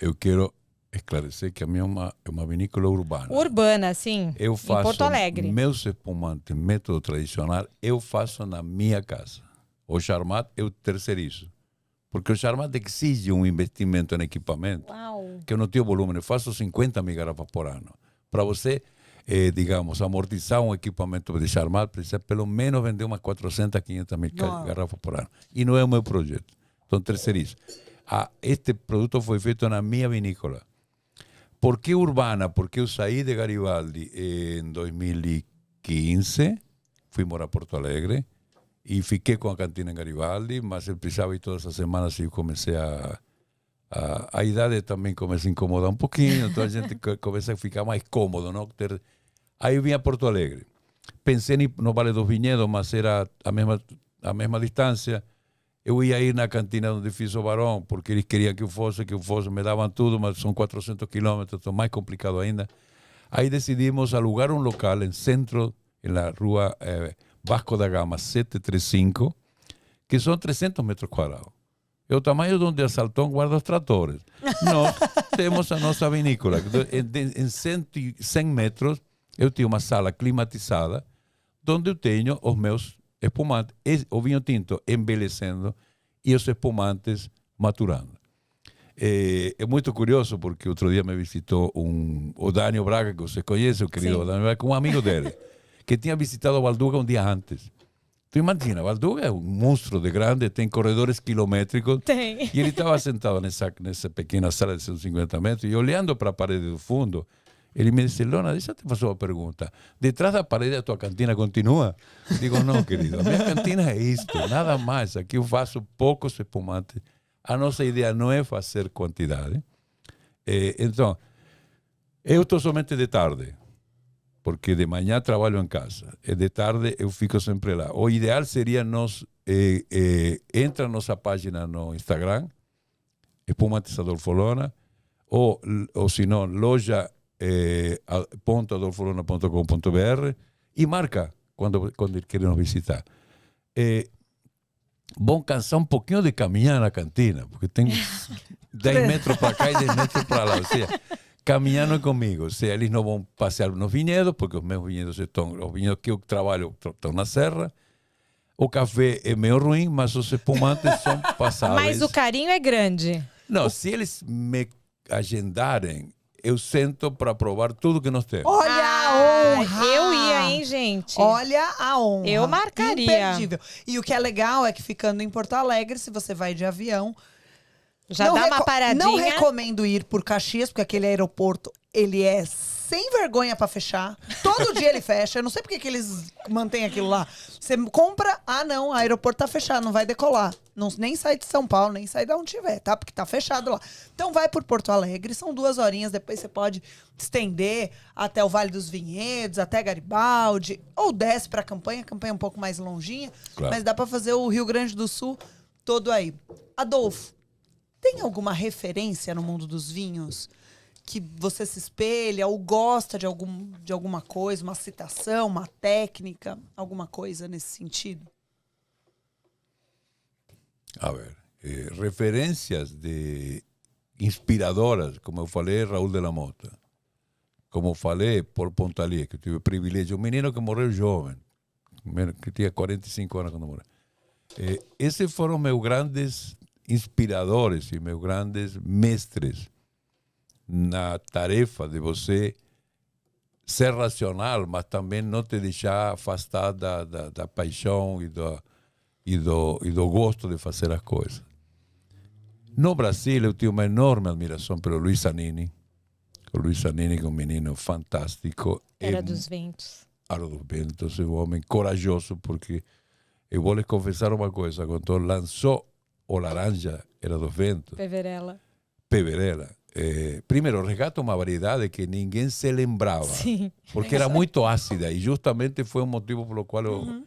Eu quero esclarecer que a minha é uma vinícola urbana. Urbana, sim. Eu faço em Porto Alegre. Meus espumantes, método tradicional, eu faço na minha casa. O Charmat eu terceirizo. Porque o Charmat exige um investimento em equipamento. Uau. Que eu não tenho volume. Eu faço 50 mil garrafas por ano. Para você, digamos, amortizar um equipamento de Charmat, precisa pelo menos vender umas 400, 500 mil garrafas por ano. E não é o meu projeto. Então, terceirizo. Este produto foi feito na minha vinícola. Por que urbana? Porque eu saí de Garibaldi em 2015, fui morar a Porto Alegre e fiquei com a cantina em Garibaldi, mas eu precisava ir todas as semanas e eu comecei a idade também começa a incomodar um pouquinho, então a gente começa a ficar mais cômodo, não? Aí eu vim a Porto Alegre. Pensei no Vale dos Vinhedos, mas era a mesma distância. Eu ia ir na cantina onde fiz o Barão, porque eles queriam que eu fosse, me davam tudo, mas são 400 quilômetros, então mais complicado ainda. Aí decidimos alugar um local em centro, na rua Vasco da Gama 735, que são 300 metros quadrados. É o tamanho de onde Assaltón guarda os tratores. Nós temos a nossa vinícola. Em 100 metros, eu tenho uma sala climatizada, onde eu tenho os meus espumantes, o vinho tinto envelhecendo e os espumantes maturando. É muito curioso porque outro dia me visitou o Daniel Braga, que você conhece, o querido Daniel Braga, um amigo dele, que tinha visitado Valduga um dia antes. Tu imagina, Valduga é um monstro de grande, tem corredores quilométricos. Tem. E ele estava sentado nessa pequena sala de 150 metros e olhando para a parede do fundo, ele me disse: Lona, deixa eu te fazer uma pergunta. Detrás da parede a tua cantina continua? Digo: não, querido, a minha cantina é isto, nada mais. Aqui eu faço poucos espumantes. A nossa ideia não é fazer quantidade. Então, eu estou somente de tarde, porque de manhã trabalho em casa. E de tarde eu fico sempre lá. O ideal seria entra na nossa página no Instagram, Espumantes Adolfo Lona, ou se não, loja .adolfolona.com.br e marca quando querem nos visitar. Vão cansar um pouquinho de caminhar na cantina, porque tem 10 metros para cá e 10 metros para lá. Ou seja, caminhando comigo. Ou seja, eles não vão passear nos vinhedos, porque os meus vinhedos os vinhedos que eu trabalho estão na serra. O café é meio ruim, mas os espumantes são passáveis. Mas o carinho é grande. Não, se eles me agendarem, eu sento para provar tudo que nós temos. Olha a honra! Eu ia, hein, gente? Olha a honra. Eu marcaria. Imperdível. E o que é legal é que ficando em Porto Alegre, se você vai de avião, Já dá uma paradinha. Não recomendo ir por Caxias, porque aquele aeroporto, ele é sem vergonha pra fechar. Todo dia ele fecha. Eu não sei porque que eles mantêm aquilo lá. Você compra, não, o aeroporto tá fechado, não vai decolar. Não, nem sai de São Paulo, nem sai de onde tiver, tá? Porque tá fechado lá. Então vai por Porto Alegre, são 2 horinhas, depois você pode estender até o Vale dos Vinhedos, até Garibaldi, ou desce pra campanha, a campanha é um pouco mais longinha, claro. Mas dá pra fazer o Rio Grande do Sul todo aí. Adolfo, tem alguma referência no mundo dos vinhos que você se espelha ou gosta de alguma coisa, uma citação, uma técnica, alguma coisa nesse sentido? A ver, referências inspiradoras, como eu falei, Raul de la Mota. Como falei, Paul Pontalier, que eu tive o privilégio, um menino que morreu jovem, que tinha 45 anos quando morreu. Esses foram meus grandes inspiradores e meus grandes mestres na tarefa de você ser racional, mas também não te deixar afastar da paixão e do gosto de fazer as coisas. No Brasil, eu tenho uma enorme admiração pelo Luiz Zanini. O Luiz Zanini, que é um menino fantástico. Era dos ventos. Era dos ventos, é um homem corajoso, porque eu vou lhe confessar uma coisa. Quando lançou o Laranja, era dos ventos. Peverella. Primeiro, resgata uma variedade que ninguém se lembrava. Sim. Porque era muito ácida e justamente foi um motivo pelo qual eu...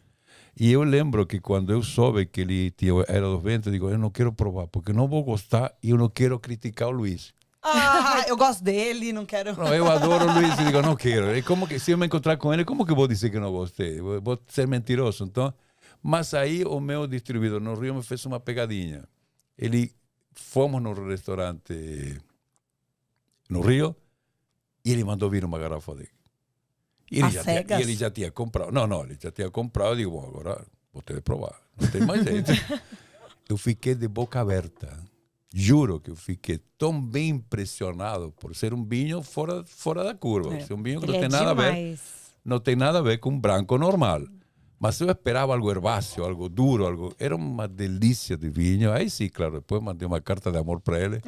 E eu lembro que quando eu soube que ele era dos ventos, eu digo, eu não quero provar, porque não vou gostar e eu não quero criticar o Luiz. Eu gosto dele, não quero... Não, eu adoro o Luiz e digo, não quero. E como que, se eu me encontrar com ele, como que eu vou dizer que não gostei? Vou ser mentiroso. Então, mas aí o meu distribuidor no Rio me fez uma pegadinha. Fomos no restaurante no Rio e ele mandou vir uma garrafa dele. E ele já tinha comprado. Não, ele já tinha comprado. Eu digo, bom, agora vou ter que provar. Não tem mais jeito. Eu fiquei de boca aberta. Juro que eu fiquei tão bem impressionado por ser um vinho fora da curva. Ser um vinho que não tem nada a ver. Não tem nada a ver com um branco normal. Mas eu esperava algo herbáceo, algo duro, era uma delícia de vinho. Aí sim, claro, depois mandei uma carta de amor para ele.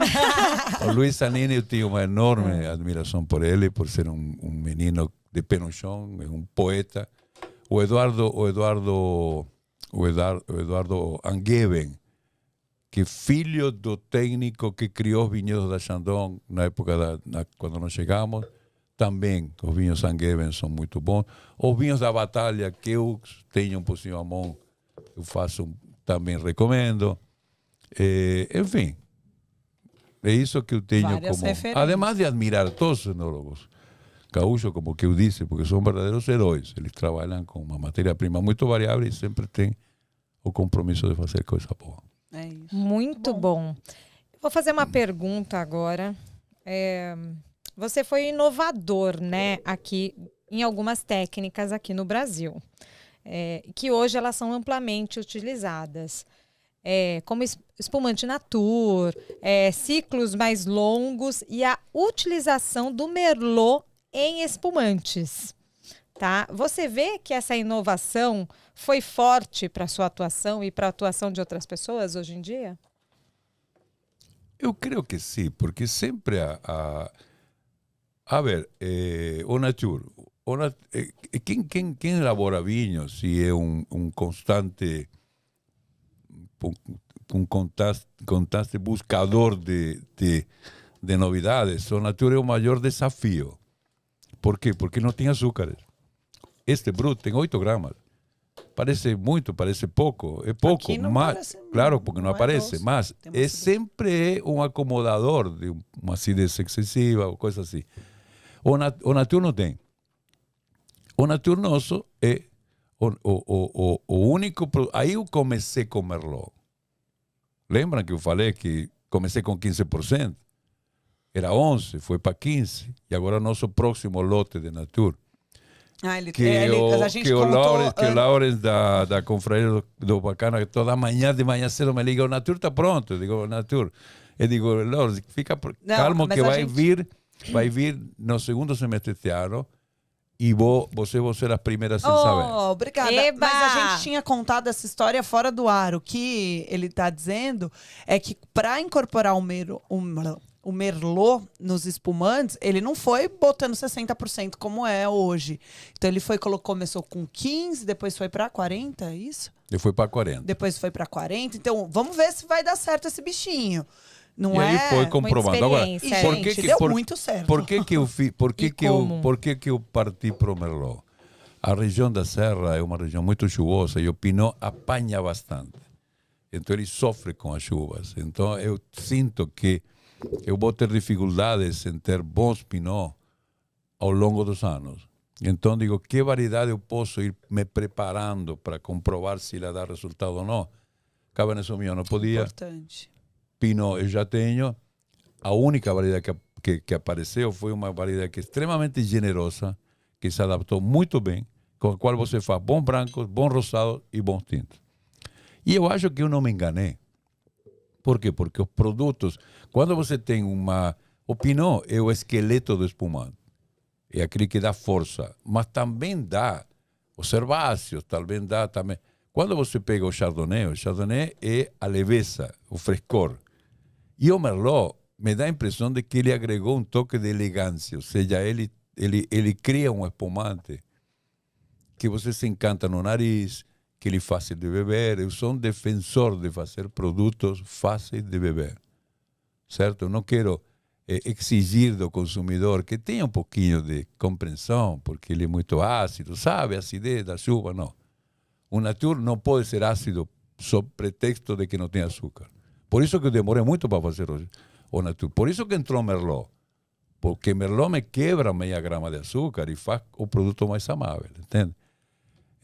O Luiz Zanini, eu tinha uma enorme admiração por ele, por ser um menino de pé no chão, um poeta. O Eduardo Angeben, que é filho do técnico que criou os vinhedos da Chandon na época quando nós chegamos. Também os vinhos Angeben são muito bons. Os vinhos da Batalha, que eu tenho um pouquinho à mão, eu faço, também recomendo. Enfim, é isso que eu tenho várias como... referências. Además de admirar todos os enólogos gaúchos, como que eu disse, porque são verdadeiros heróis. Eles trabalham com uma matéria-prima muito variável e sempre têm o compromisso de fazer coisa boa. É isso. Muito bom. Vou fazer uma pergunta agora. Você foi inovador, né, aqui em algumas técnicas aqui no Brasil, que hoje elas são amplamente utilizadas, como espumante natur, ciclos mais longos e a utilização do Merlot em espumantes. Tá? Você vê que essa inovação foi forte para a sua atuação e para a atuação de outras pessoas hoje em dia? Eu creio que sim, porque sempre a ver, o Natur, quem elabora vinhos e é um constante buscador de novidades, o Natur é o maior desafio. Por quê? Porque não tem açúcares. Este Brut tem 8 gramas. Parece muito, parece pouco. É pouco, mas claro, porque não aparece. Doce. Mas sempre um acomodador de uma acidez excessiva ou coisa assim. O Natur não tem. O Natur nosso é o único... Aí eu comecei com Merlot. Lembram que eu falei que comecei com 15%? Era 11%, foi para 15%. E agora o nosso próximo lote de Natur. O Laurens da Confraria do Bacana, toda manhã, de manhã cedo, me liga, o Natur está pronto. Eu digo, Natur. Eu digo, Laurens, fica calmo que vai vir no segundo semestre deste ano e você vai ser as primeiras sem saber. Obrigada. Eba! Mas a gente tinha contado essa história fora do ar. O que ele está dizendo é que para incorporar o Merlot nos espumantes, ele não foi botando 60% como é hoje. Então ele começou com 15%, depois foi para 40%, é isso? Ele foi para 40%. Depois foi para 40%. Então vamos ver se vai dar certo esse bichinho. Não e aí foi comprovando. Agora, deu muito certo. Por que eu parti para o Merlot? A região da Serra é uma região muito chuvosa e o Pinot apanha bastante. Então ele sofre com as chuvas. Então eu sinto que eu vou ter dificuldades em ter bons Pinot ao longo dos anos. Então digo, que variedade eu posso ir me preparando para comprovar se ela dá resultado ou não? Cabernet Sauvignon não podia. Importante. Pinot eu já tenho. A única variedade que apareceu foi uma variedade que é extremamente generosa, que se adaptou muito bem, com a qual você faz bons brancos, bons rosados e bons tintos. E eu acho que eu não me enganei. Por quê? Porque os produtos, quando você tem uma... O Pinot é o esqueleto do espumante. É aquele que dá força, mas também dá os herbáceos, também dá também. Quando você pega o Chardonnay é a leveza, o frescor. E o Merlot me dá a impressão de que ele agregou um toque de elegância, ou seja, ele cria um espumante que você se encanta no nariz, que ele é fácil de beber. Eu sou um defensor de fazer produtos fáceis de beber, certo? Eu não quero exigir do consumidor que tenha um pouquinho de compreensão, porque ele é muito ácido, sabe? A acidez da chuva, não. O Nature não pode ser ácido sob pretexto de que não tem açúcar. Por isso que eu demorei muito para fazer o Nature. Por isso que entrou Merlot. Porque Merlot me quebra meia grama de açúcar e faz o produto mais amável, entende?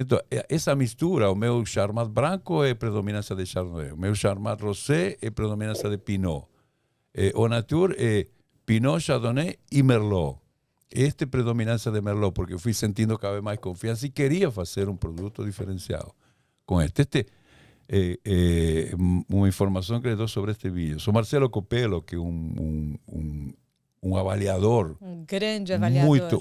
Então, essa mistura, o meu Charmat branco é predominância de Chardonnay, o meu Charmat rosé é predominância de Pinot. O Nature é Pinot, Chardonnay e Merlot. Esta é predominância de Merlot, porque eu fui sentindo cada vez mais confiança e queria fazer um produto diferencial com este. Uma informação que eu dou sobre este vinho. Sou Marcelo Copello, que é um avaliador. Um grande avaliador.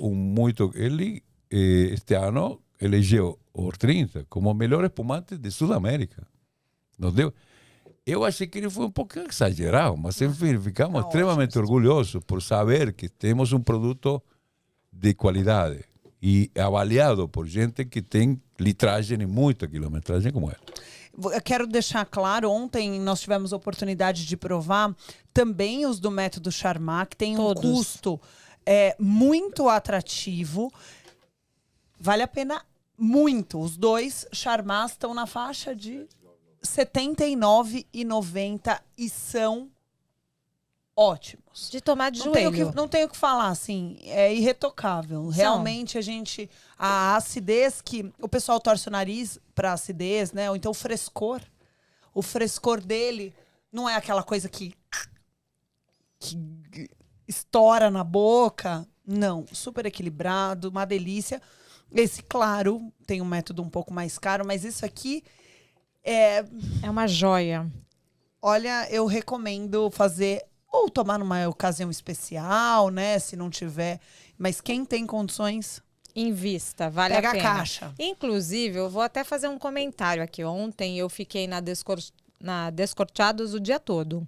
Ele, este ano, elegeu o 30 como o melhor espumante de Sudamérica. Não deu? Eu achei que ele foi um pouquinho exagerado, mas enfim, ficamos extremamente orgulhosos por saber que temos um produto de qualidade e avaliado por gente que tem litragem e muita quilometragem como ela. Eu quero deixar claro, ontem nós tivemos a oportunidade de provar também os do método Charmat, que tem um custo muito atrativo. Vale a pena muito. Os dois Charmats estão na faixa de R$ 79,90 e são ótimos. De tomar de joelho. Não tenho o que falar, assim, é irretocável. Realmente a acidez que o pessoal torce o nariz para acidez, né? Ou então o frescor dele não é aquela coisa que estoura na boca. Não, super equilibrado, uma delícia. Esse, claro, tem um método um pouco mais caro, mas isso aqui é uma joia. Olha, eu recomendo fazer ou tomar numa ocasião especial, né? Se não tiver. Mas quem tem condições, invista, vale a pena. Pega a caixa. Inclusive, eu vou até fazer um comentário aqui. Ontem eu fiquei na Descorteados o dia todo.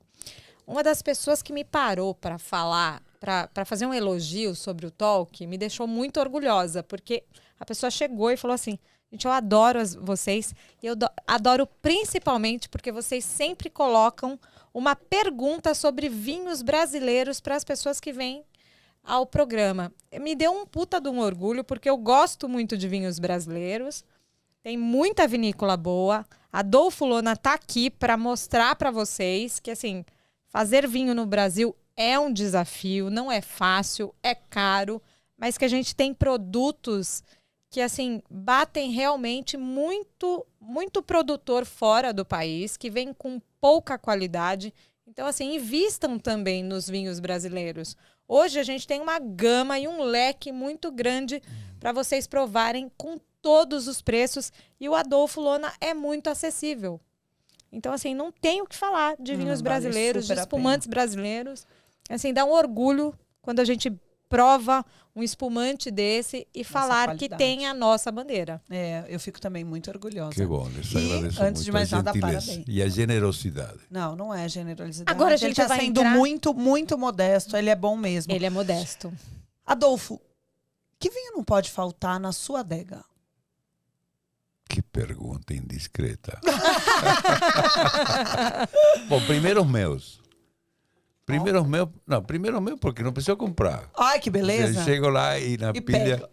Uma das pessoas que me parou para falar, para fazer um elogio sobre o talk, me deixou muito orgulhosa, porque a pessoa chegou e falou assim: gente, eu adoro vocês, e eu adoro principalmente porque vocês sempre colocam uma pergunta sobre vinhos brasileiros para as pessoas que vêm ao programa. Me deu um puta de um orgulho, porque eu gosto muito de vinhos brasileiros, tem muita vinícola boa. Adolfo Lona tá aqui para mostrar para vocês que, assim, fazer vinho no Brasil é um desafio, não é fácil, é caro, mas que a gente tem produtos que, assim, batem realmente muito produtor fora do país, que vem com pouca qualidade. Então, assim, invistam também nos vinhos brasileiros. Hoje a gente tem uma gama e um leque muito grande para vocês provarem com todos os preços. E o Adolfo Lona é muito acessível. Então, assim, não tem o que falar de vinhos brasileiros, de espumantes brasileiros. Assim, dá um orgulho quando a gente prova um espumante desse e falar que tem a nossa bandeira. Eu fico também muito orgulhosa. Que bom, lhes agradeço antes de mais nada, parabéns. E a generosidade. Não é generosidade. Agora a gente está sendo muito, muito modesto. Ele é bom mesmo. Ele é modesto. Adolfo, que vinho não pode faltar na sua adega? Que pergunta indiscreta. Bom, primeiro os meus. Primeiro meu, porque não precisa comprar. Ai, que beleza. Eu chego lá e na pilha...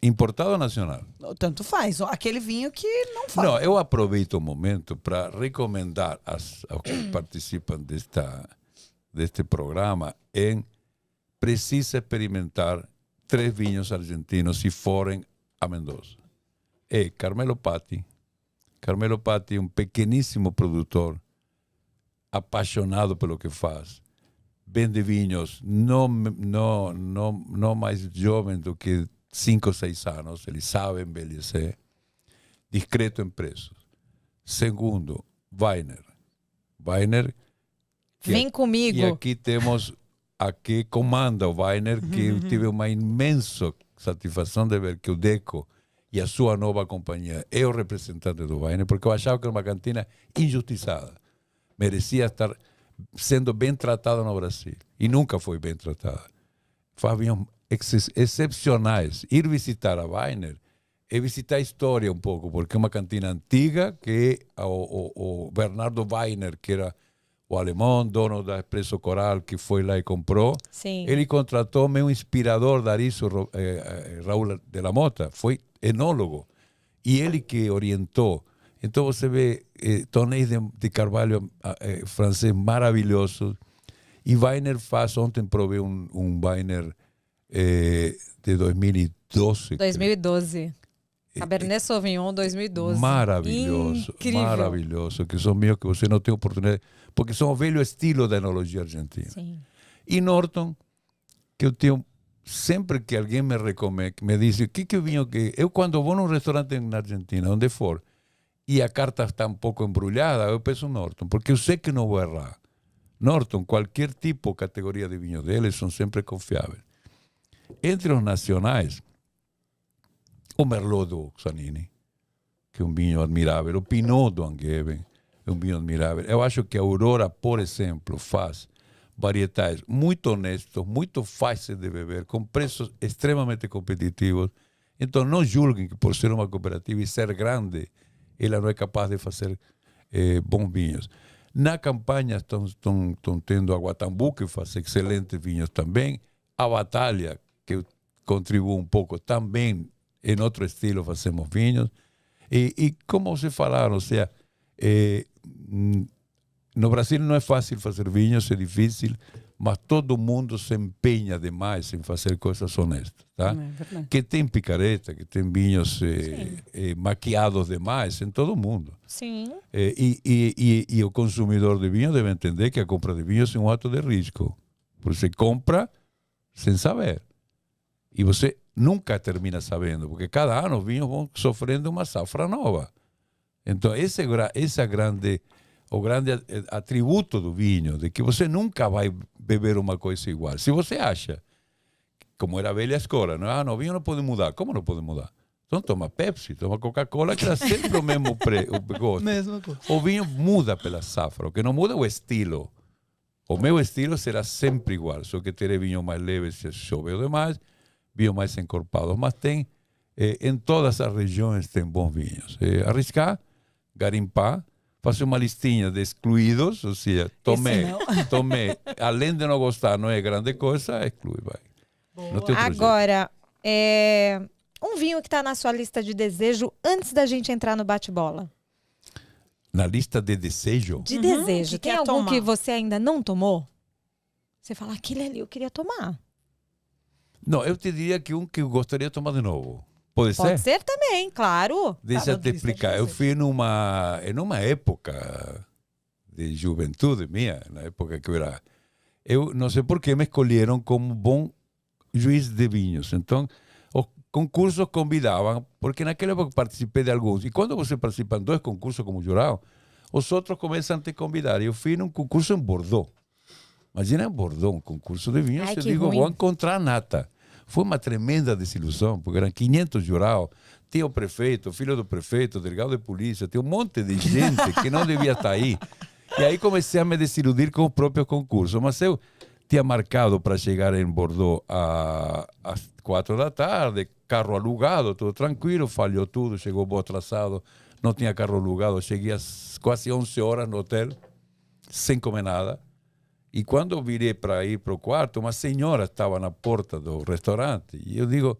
importado ou nacional? Tanto faz. Aquele vinho que não faz. Não, eu aproveito o momento para recomendar aos que participam deste programa precisa experimentar 3 vinhos argentinos se forem a Mendoza. Carmelo Patti. Carmelo Patti é um pequeníssimo produtor apaixonado pelo que faz. Vende vinhos não mais jovem do que 5 ou 6 anos, ele sabe envelhecer, discreto em preços. Segundo, Weiner. Vem comigo. E aqui temos, aqui comanda o Weiner, que eu tive uma imensa satisfação de ver que o Deco e a sua nova companhia é o representante do Weiner, porque eu achava que era uma cantina injustiçada. Merecia estar sendo bem tratada no Brasil. E nunca foi bem tratada. Faz vinhos excepcionais. Ir visitar a Weiner é visitar a história um pouco, porque é uma cantina antiga que o Bernardo Weiner, que era o alemão, dono da Espresso Coral, que foi lá e comprou, Sim. ele contratou meu inspirador, Dariso Raul de la Mota, foi enólogo, e ele que orientou. Então você vê tonéis de carvalho francês maravilhosos, e Weiner faz, ontem provei um Weiner de 2012. 2012. Cabernet Sauvignon 2012. Maravilhoso, Incrível. maravilhoso, que são meus que você não tem oportunidade, porque são o velho estilo da enologia argentina. Sim. E Norton, que eu tenho, sempre que alguém me recomenda, me diz, o que vinho que... Eu quando vou num restaurante na Argentina, onde for, e a carta está um pouco embrulhada, eu peço Norton, porque eu sei que não vou errar. Norton, qualquer tipo, categoria de vinho deles, são sempre confiáveis. Entre os nacionais, o Merlot do Zanini, que é um vinho admirável. O Pinot do Angevin é um vinho admirável. Eu acho que a Aurora, por exemplo, faz varietais muito honestos, muito fáceis de beber, com preços extremamente competitivos. Então, não julguem que por ser uma cooperativa e ser grande, ela não é capaz de fazer bons vinhos. Na campanha estão tendo a Guatambu, que faz excelentes vinhos também. A Batalha, que contribui um pouco também, em outro estilo fazemos vinhos. E como vocês falaram, ou seja, no Brasil não é fácil fazer vinhos, é difícil, mas todo mundo se empenha demais em fazer coisas honestas. Tá? Que tem picareta, que tem vinhos maquiados demais em todo mundo. Sim. E o consumidor de vinho deve entender que a compra de vinhos é um ato de risco. Porque você compra sem saber. E você nunca termina sabendo, porque cada ano os vinhos vão sofrendo uma safra nova. Então, esse é o grande atributo do vinho, de que você nunca vai beber uma coisa igual. Se você acha, como era a velha escola, o vinho não pode mudar. Como não pode mudar? Então toma Pepsi, toma Coca-Cola, que era sempre o mesmo gosto. Mesma coisa. O vinho muda pela safra, o que não muda é o estilo. O meu estilo será sempre igual, só que terei vinho mais leve se choveu demais, vinho mais encorpado, mas tem, em todas as regiões tem bons vinhos. Arriscar, garimpar, fazer uma listinha de excluídos, ou seja, tomei, além de não gostar, não é grande coisa, exclui, vai. Agora, um vinho que está na sua lista de desejo antes da gente entrar no bate-bola. Na lista de desejo? De desejo. que Tem quer algum tomar? que você ainda não tomou? Você fala, aquele ali eu queria tomar. Não, eu te diria que um que eu gostaria de tomar de novo. Pode Pode ser? ser também, claro. Deixa eu te explicar. Eu fui numa época de juventude minha, na época que eu era... Eu não sei por que me escolheram como bom juiz de vinhos. Então, os concursos convidavam, porque naquela época participei de alguns. E quando você participa em 2 concursos como jurado, os outros começam a te convidar. Eu fui num concurso em Bordeaux. Imagina em Bordeaux, um concurso de vinhos. Ai, Eu que digo, ruim. vou encontrar nata. Foi uma tremenda desilusão, porque eram 500 jurados. Tinha o prefeito, o filho do prefeito, o delegado de polícia, tinha um monte de gente que não devia estar aí. E aí comecei a me desiludir com o próprio concurso. Mas eu tinha marcado para chegar em Bordeaux às 4 da tarde, carro alugado, tudo tranquilo, falhou tudo, chegou bom atrasado, não tinha carro alugado, cheguei às quase 11 horas no hotel, sem comer nada. E quando eu virei para ir para o quarto, uma senhora estava na porta do restaurante. E eu digo,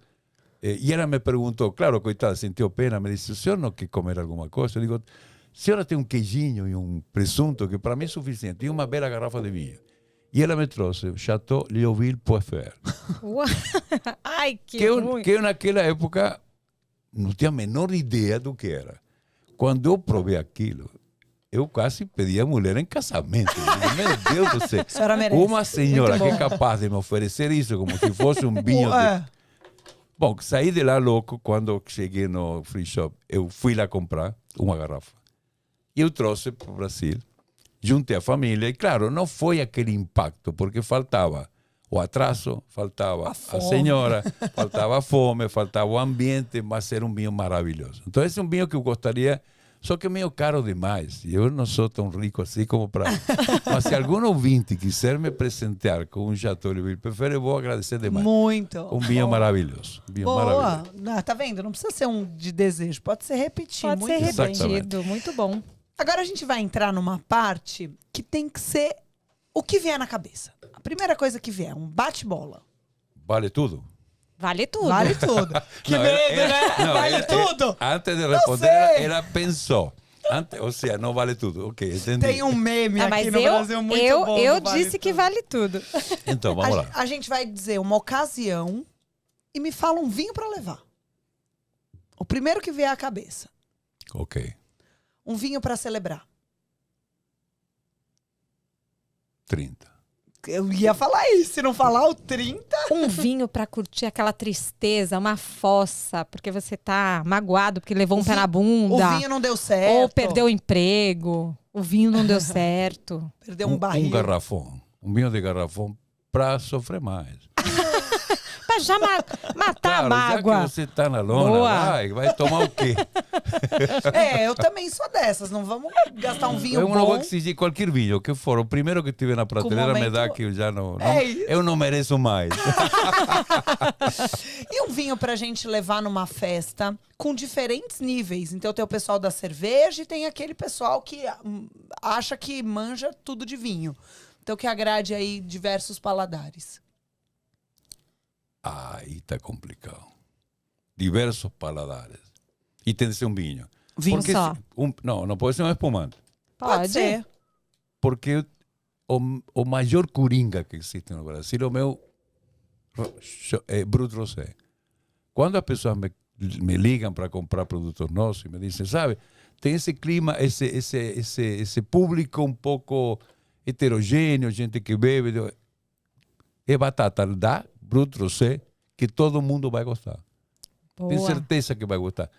e ela me perguntou, claro, coitada, sentiu pena, me disse, o senhor não quer comer alguma coisa? Eu digo, a senhora tem um queijinho e um presunto que para mim é suficiente, e uma bela garrafa de vinho. E ela me trouxe o Chateau Léoville Poifer. Ai, que ruim. Que eu naquela época não tinha a menor ideia do que era. Quando eu provei aquilo, eu quase pedi a mulher em casamento. Eu digo, meu Deus do céu. Senhora merece. Uma senhora que é capaz de me oferecer isso como se fosse um vinho. Bom, saí de lá louco. Quando cheguei no free shop, eu fui lá comprar uma garrafa. E eu trouxe para o Brasil, juntei a família. E claro, não foi aquele impacto, porque faltava o atraso, faltava a senhora, faltava a fome, faltava o ambiente, mas era um vinho maravilhoso. Então esse é um vinho que eu gostaria, só que é meio caro demais. E eu não sou tão rico assim como para... Mas se algum ouvinte quiser me presentear com um Chateau Leville Perfeiro, eu vou agradecer demais. Muito. Um vinho maravilhoso. Um vinho Boa. maravilhoso. Ah, tá vendo? Não precisa ser um de desejo, pode ser repetir. Pode muito ser bem. repetido, muito bom. Agora a gente vai entrar numa parte que tem que ser o que vier na cabeça. A primeira coisa que vier, um bate-bola. Vale tudo? Vale tudo. Vale tudo. Que Não, medo, né? não, Vale tudo. Antes de responder, sei. ela pensou. Ou seja, não vale tudo. Ok, entendi. Tem um meme Ah, aqui mas no Brasil muito bom. eu do Vale disse que Tudo. vale tudo. Então, vamos lá. A gente vai dizer uma ocasião e me fala um vinho para levar. O primeiro que vier à cabeça. Ok. Um vinho para celebrar. 30. Eu ia falar isso, se não falar o 30. Um vinho pra curtir aquela tristeza, uma fossa, porque você tá magoado porque levou um pé na O bunda. vinho não deu certo. Ou perdeu o emprego. O vinho não deu certo. Perdeu um barril. Um garrafão. Um vinho de garrafão para sofrer mais. Pra já matar a mágoa. Já que você está na lona, Boa. vai tomar o quê? Eu também sou dessas. Não vamos gastar um vinho Eu bom. não vou exigir qualquer vinho, que for. O primeiro que tiver na prateleira me dá momento- que eu já não... É isso. eu não mereço mais. E um vinho pra gente levar numa festa com diferentes níveis. Então tem o pessoal da cerveja e tem aquele pessoal que acha que manja tudo de vinho. Então que agrade aí diversos paladares. Aí está complicado. Diversos paladares. E tem que ser um vinho. Vinho Porque só. não pode ser um espumante. Pode ser. Porque o maior coringa que existe no Brasil é o meu Brut Rosé. Quando as pessoas me ligam para comprar produtos nossos e me dizem, sabe, tem esse clima, esse público um pouco heterogêneo, gente que bebe. É batata da Brut Rosé que todo mundo vai gostar. Tenho Boa. certeza que vai gostar.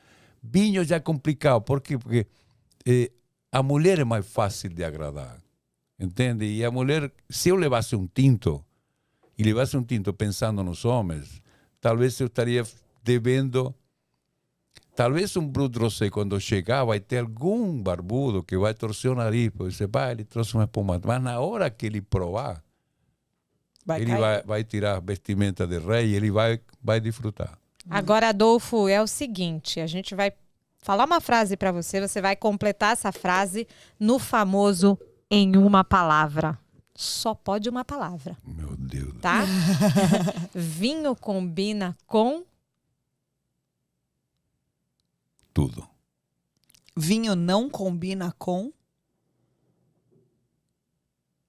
Vinho já é complicado. Por quê? Porque a mulher é mais fácil de agradar. Entende? E a mulher, se eu levasse um tinto, e levasse um tinto pensando nos homens, talvez eu estaria devendo. Talvez um Brut Rosé, quando chegar, vai ter algum barbudo que vai torcer o nariz, porque dizer, ele trouxe uma espumante. Mas na hora que ele provar, ele vai tirar a vestimenta de rei e ele vai desfrutar. Agora, Adolfo, é o seguinte, a gente vai falar uma frase pra você, você vai completar essa frase no famoso em uma palavra. Só pode uma palavra, Meu Deus. tá? Vinho combina com... Tudo. Vinho não combina com...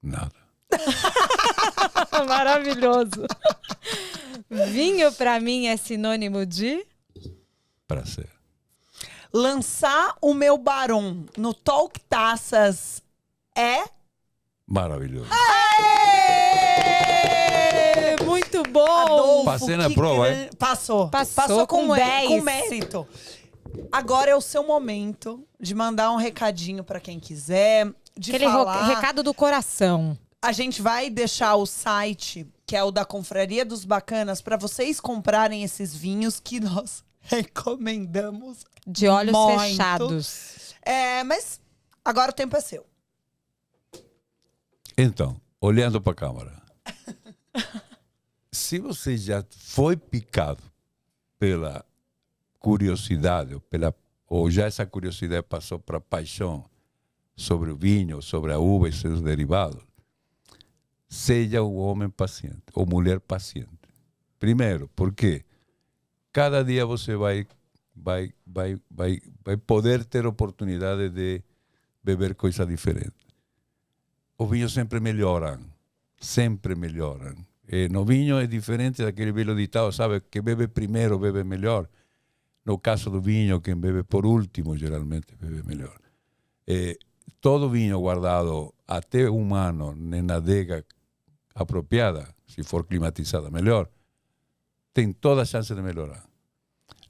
Nada. Maravilhoso. Vinho pra mim é sinônimo de... Prazer. Lançar o meu Baron no Talk Taças é... Maravilhoso. Ê, muito bom! Adolfo, Passei na que prova, gran- Passou. Passou com com 10. com mérito. Agora é o seu momento de mandar um recadinho pra quem quiser, de Aquele falar. recado do coração. A gente vai deixar o site, que é o da Confraria dos Bacanas, para vocês comprarem esses vinhos que nós recomendamos. De olhos Muito. fechados. Mas agora o tempo é seu. Então, olhando para a câmera, se você já foi picado pela curiosidade, ou já essa curiosidade passou para paixão sobre o vinho, sobre a uva e seus derivados, seja um homem paciente ou mulher paciente. Primeiro, porque cada dia você vai poder ter oportunidade de beber coisa diferente. Os vinhos sempre melhoram. Sempre melhoram. No vinho é diferente daquele velho ditado, sabe? Que bebe primeiro, bebe melhor. No caso do vinho, quem bebe por último, geralmente bebe melhor. Todo vinho guardado até um ano na adega apropriada, se for climatizada melhor, tem toda a chance de melhorar.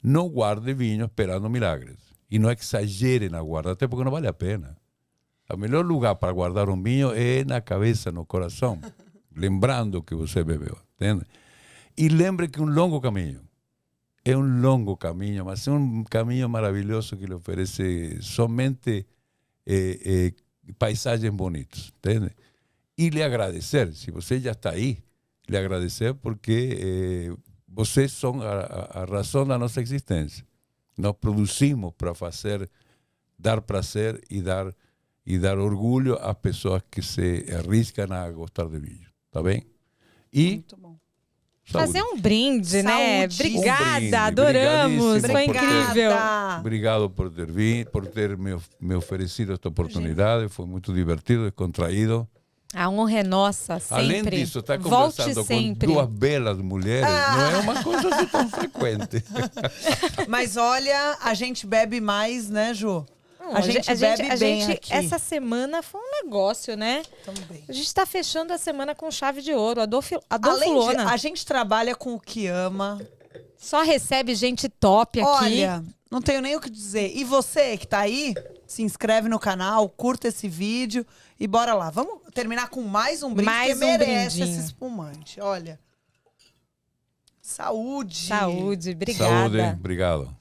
Não guarde vinho esperando milagres. E não exagere na guarda, até porque não vale a pena. O melhor lugar para guardar um vinho é na cabeça, no coração. Lembrando que você bebeu. Entende? E lembre que é um longo caminho. É um longo caminho, mas é um caminho maravilhoso que lhe oferece somente paisagens bonitas. Entende? E lhe agradecer, se você já está aí, lhe agradecer porque vocês são a razão da nossa existência. Nós produzimos para fazer, dar prazer e dar orgulho às pessoas que se arriscam a gostar de vinho. Tá bem? E Muito bom. saúde. Fazer um brinde, né? Saúde. Obrigada, Um brinde, adoramos. Foi obrigadíssimo incrível. Obrigado por ter vindo, por ter me oferecido esta oportunidade. Foi muito divertido, descontraído. A honra é nossa, sempre. Além disso, está Volte conversando com sempre. duas belas mulheres. Não é uma coisa assim tão frequente. Mas olha, a gente bebe mais, né, Ju? A gente bebe bem aqui. Essa semana foi um negócio, né? Também. A gente está fechando a semana com chave de ouro. Adolfo Além de, Lona. a gente trabalha com o que ama. Só recebe gente top aqui. Olha, não tenho nem o que dizer. E você que tá aí, se inscreve no canal, curta esse vídeo e bora lá. Vamos terminar com mais um brinde, Mais que um merece brindinho. esse espumante. Olha. Saúde. Saúde, obrigada. Saúde, obrigado.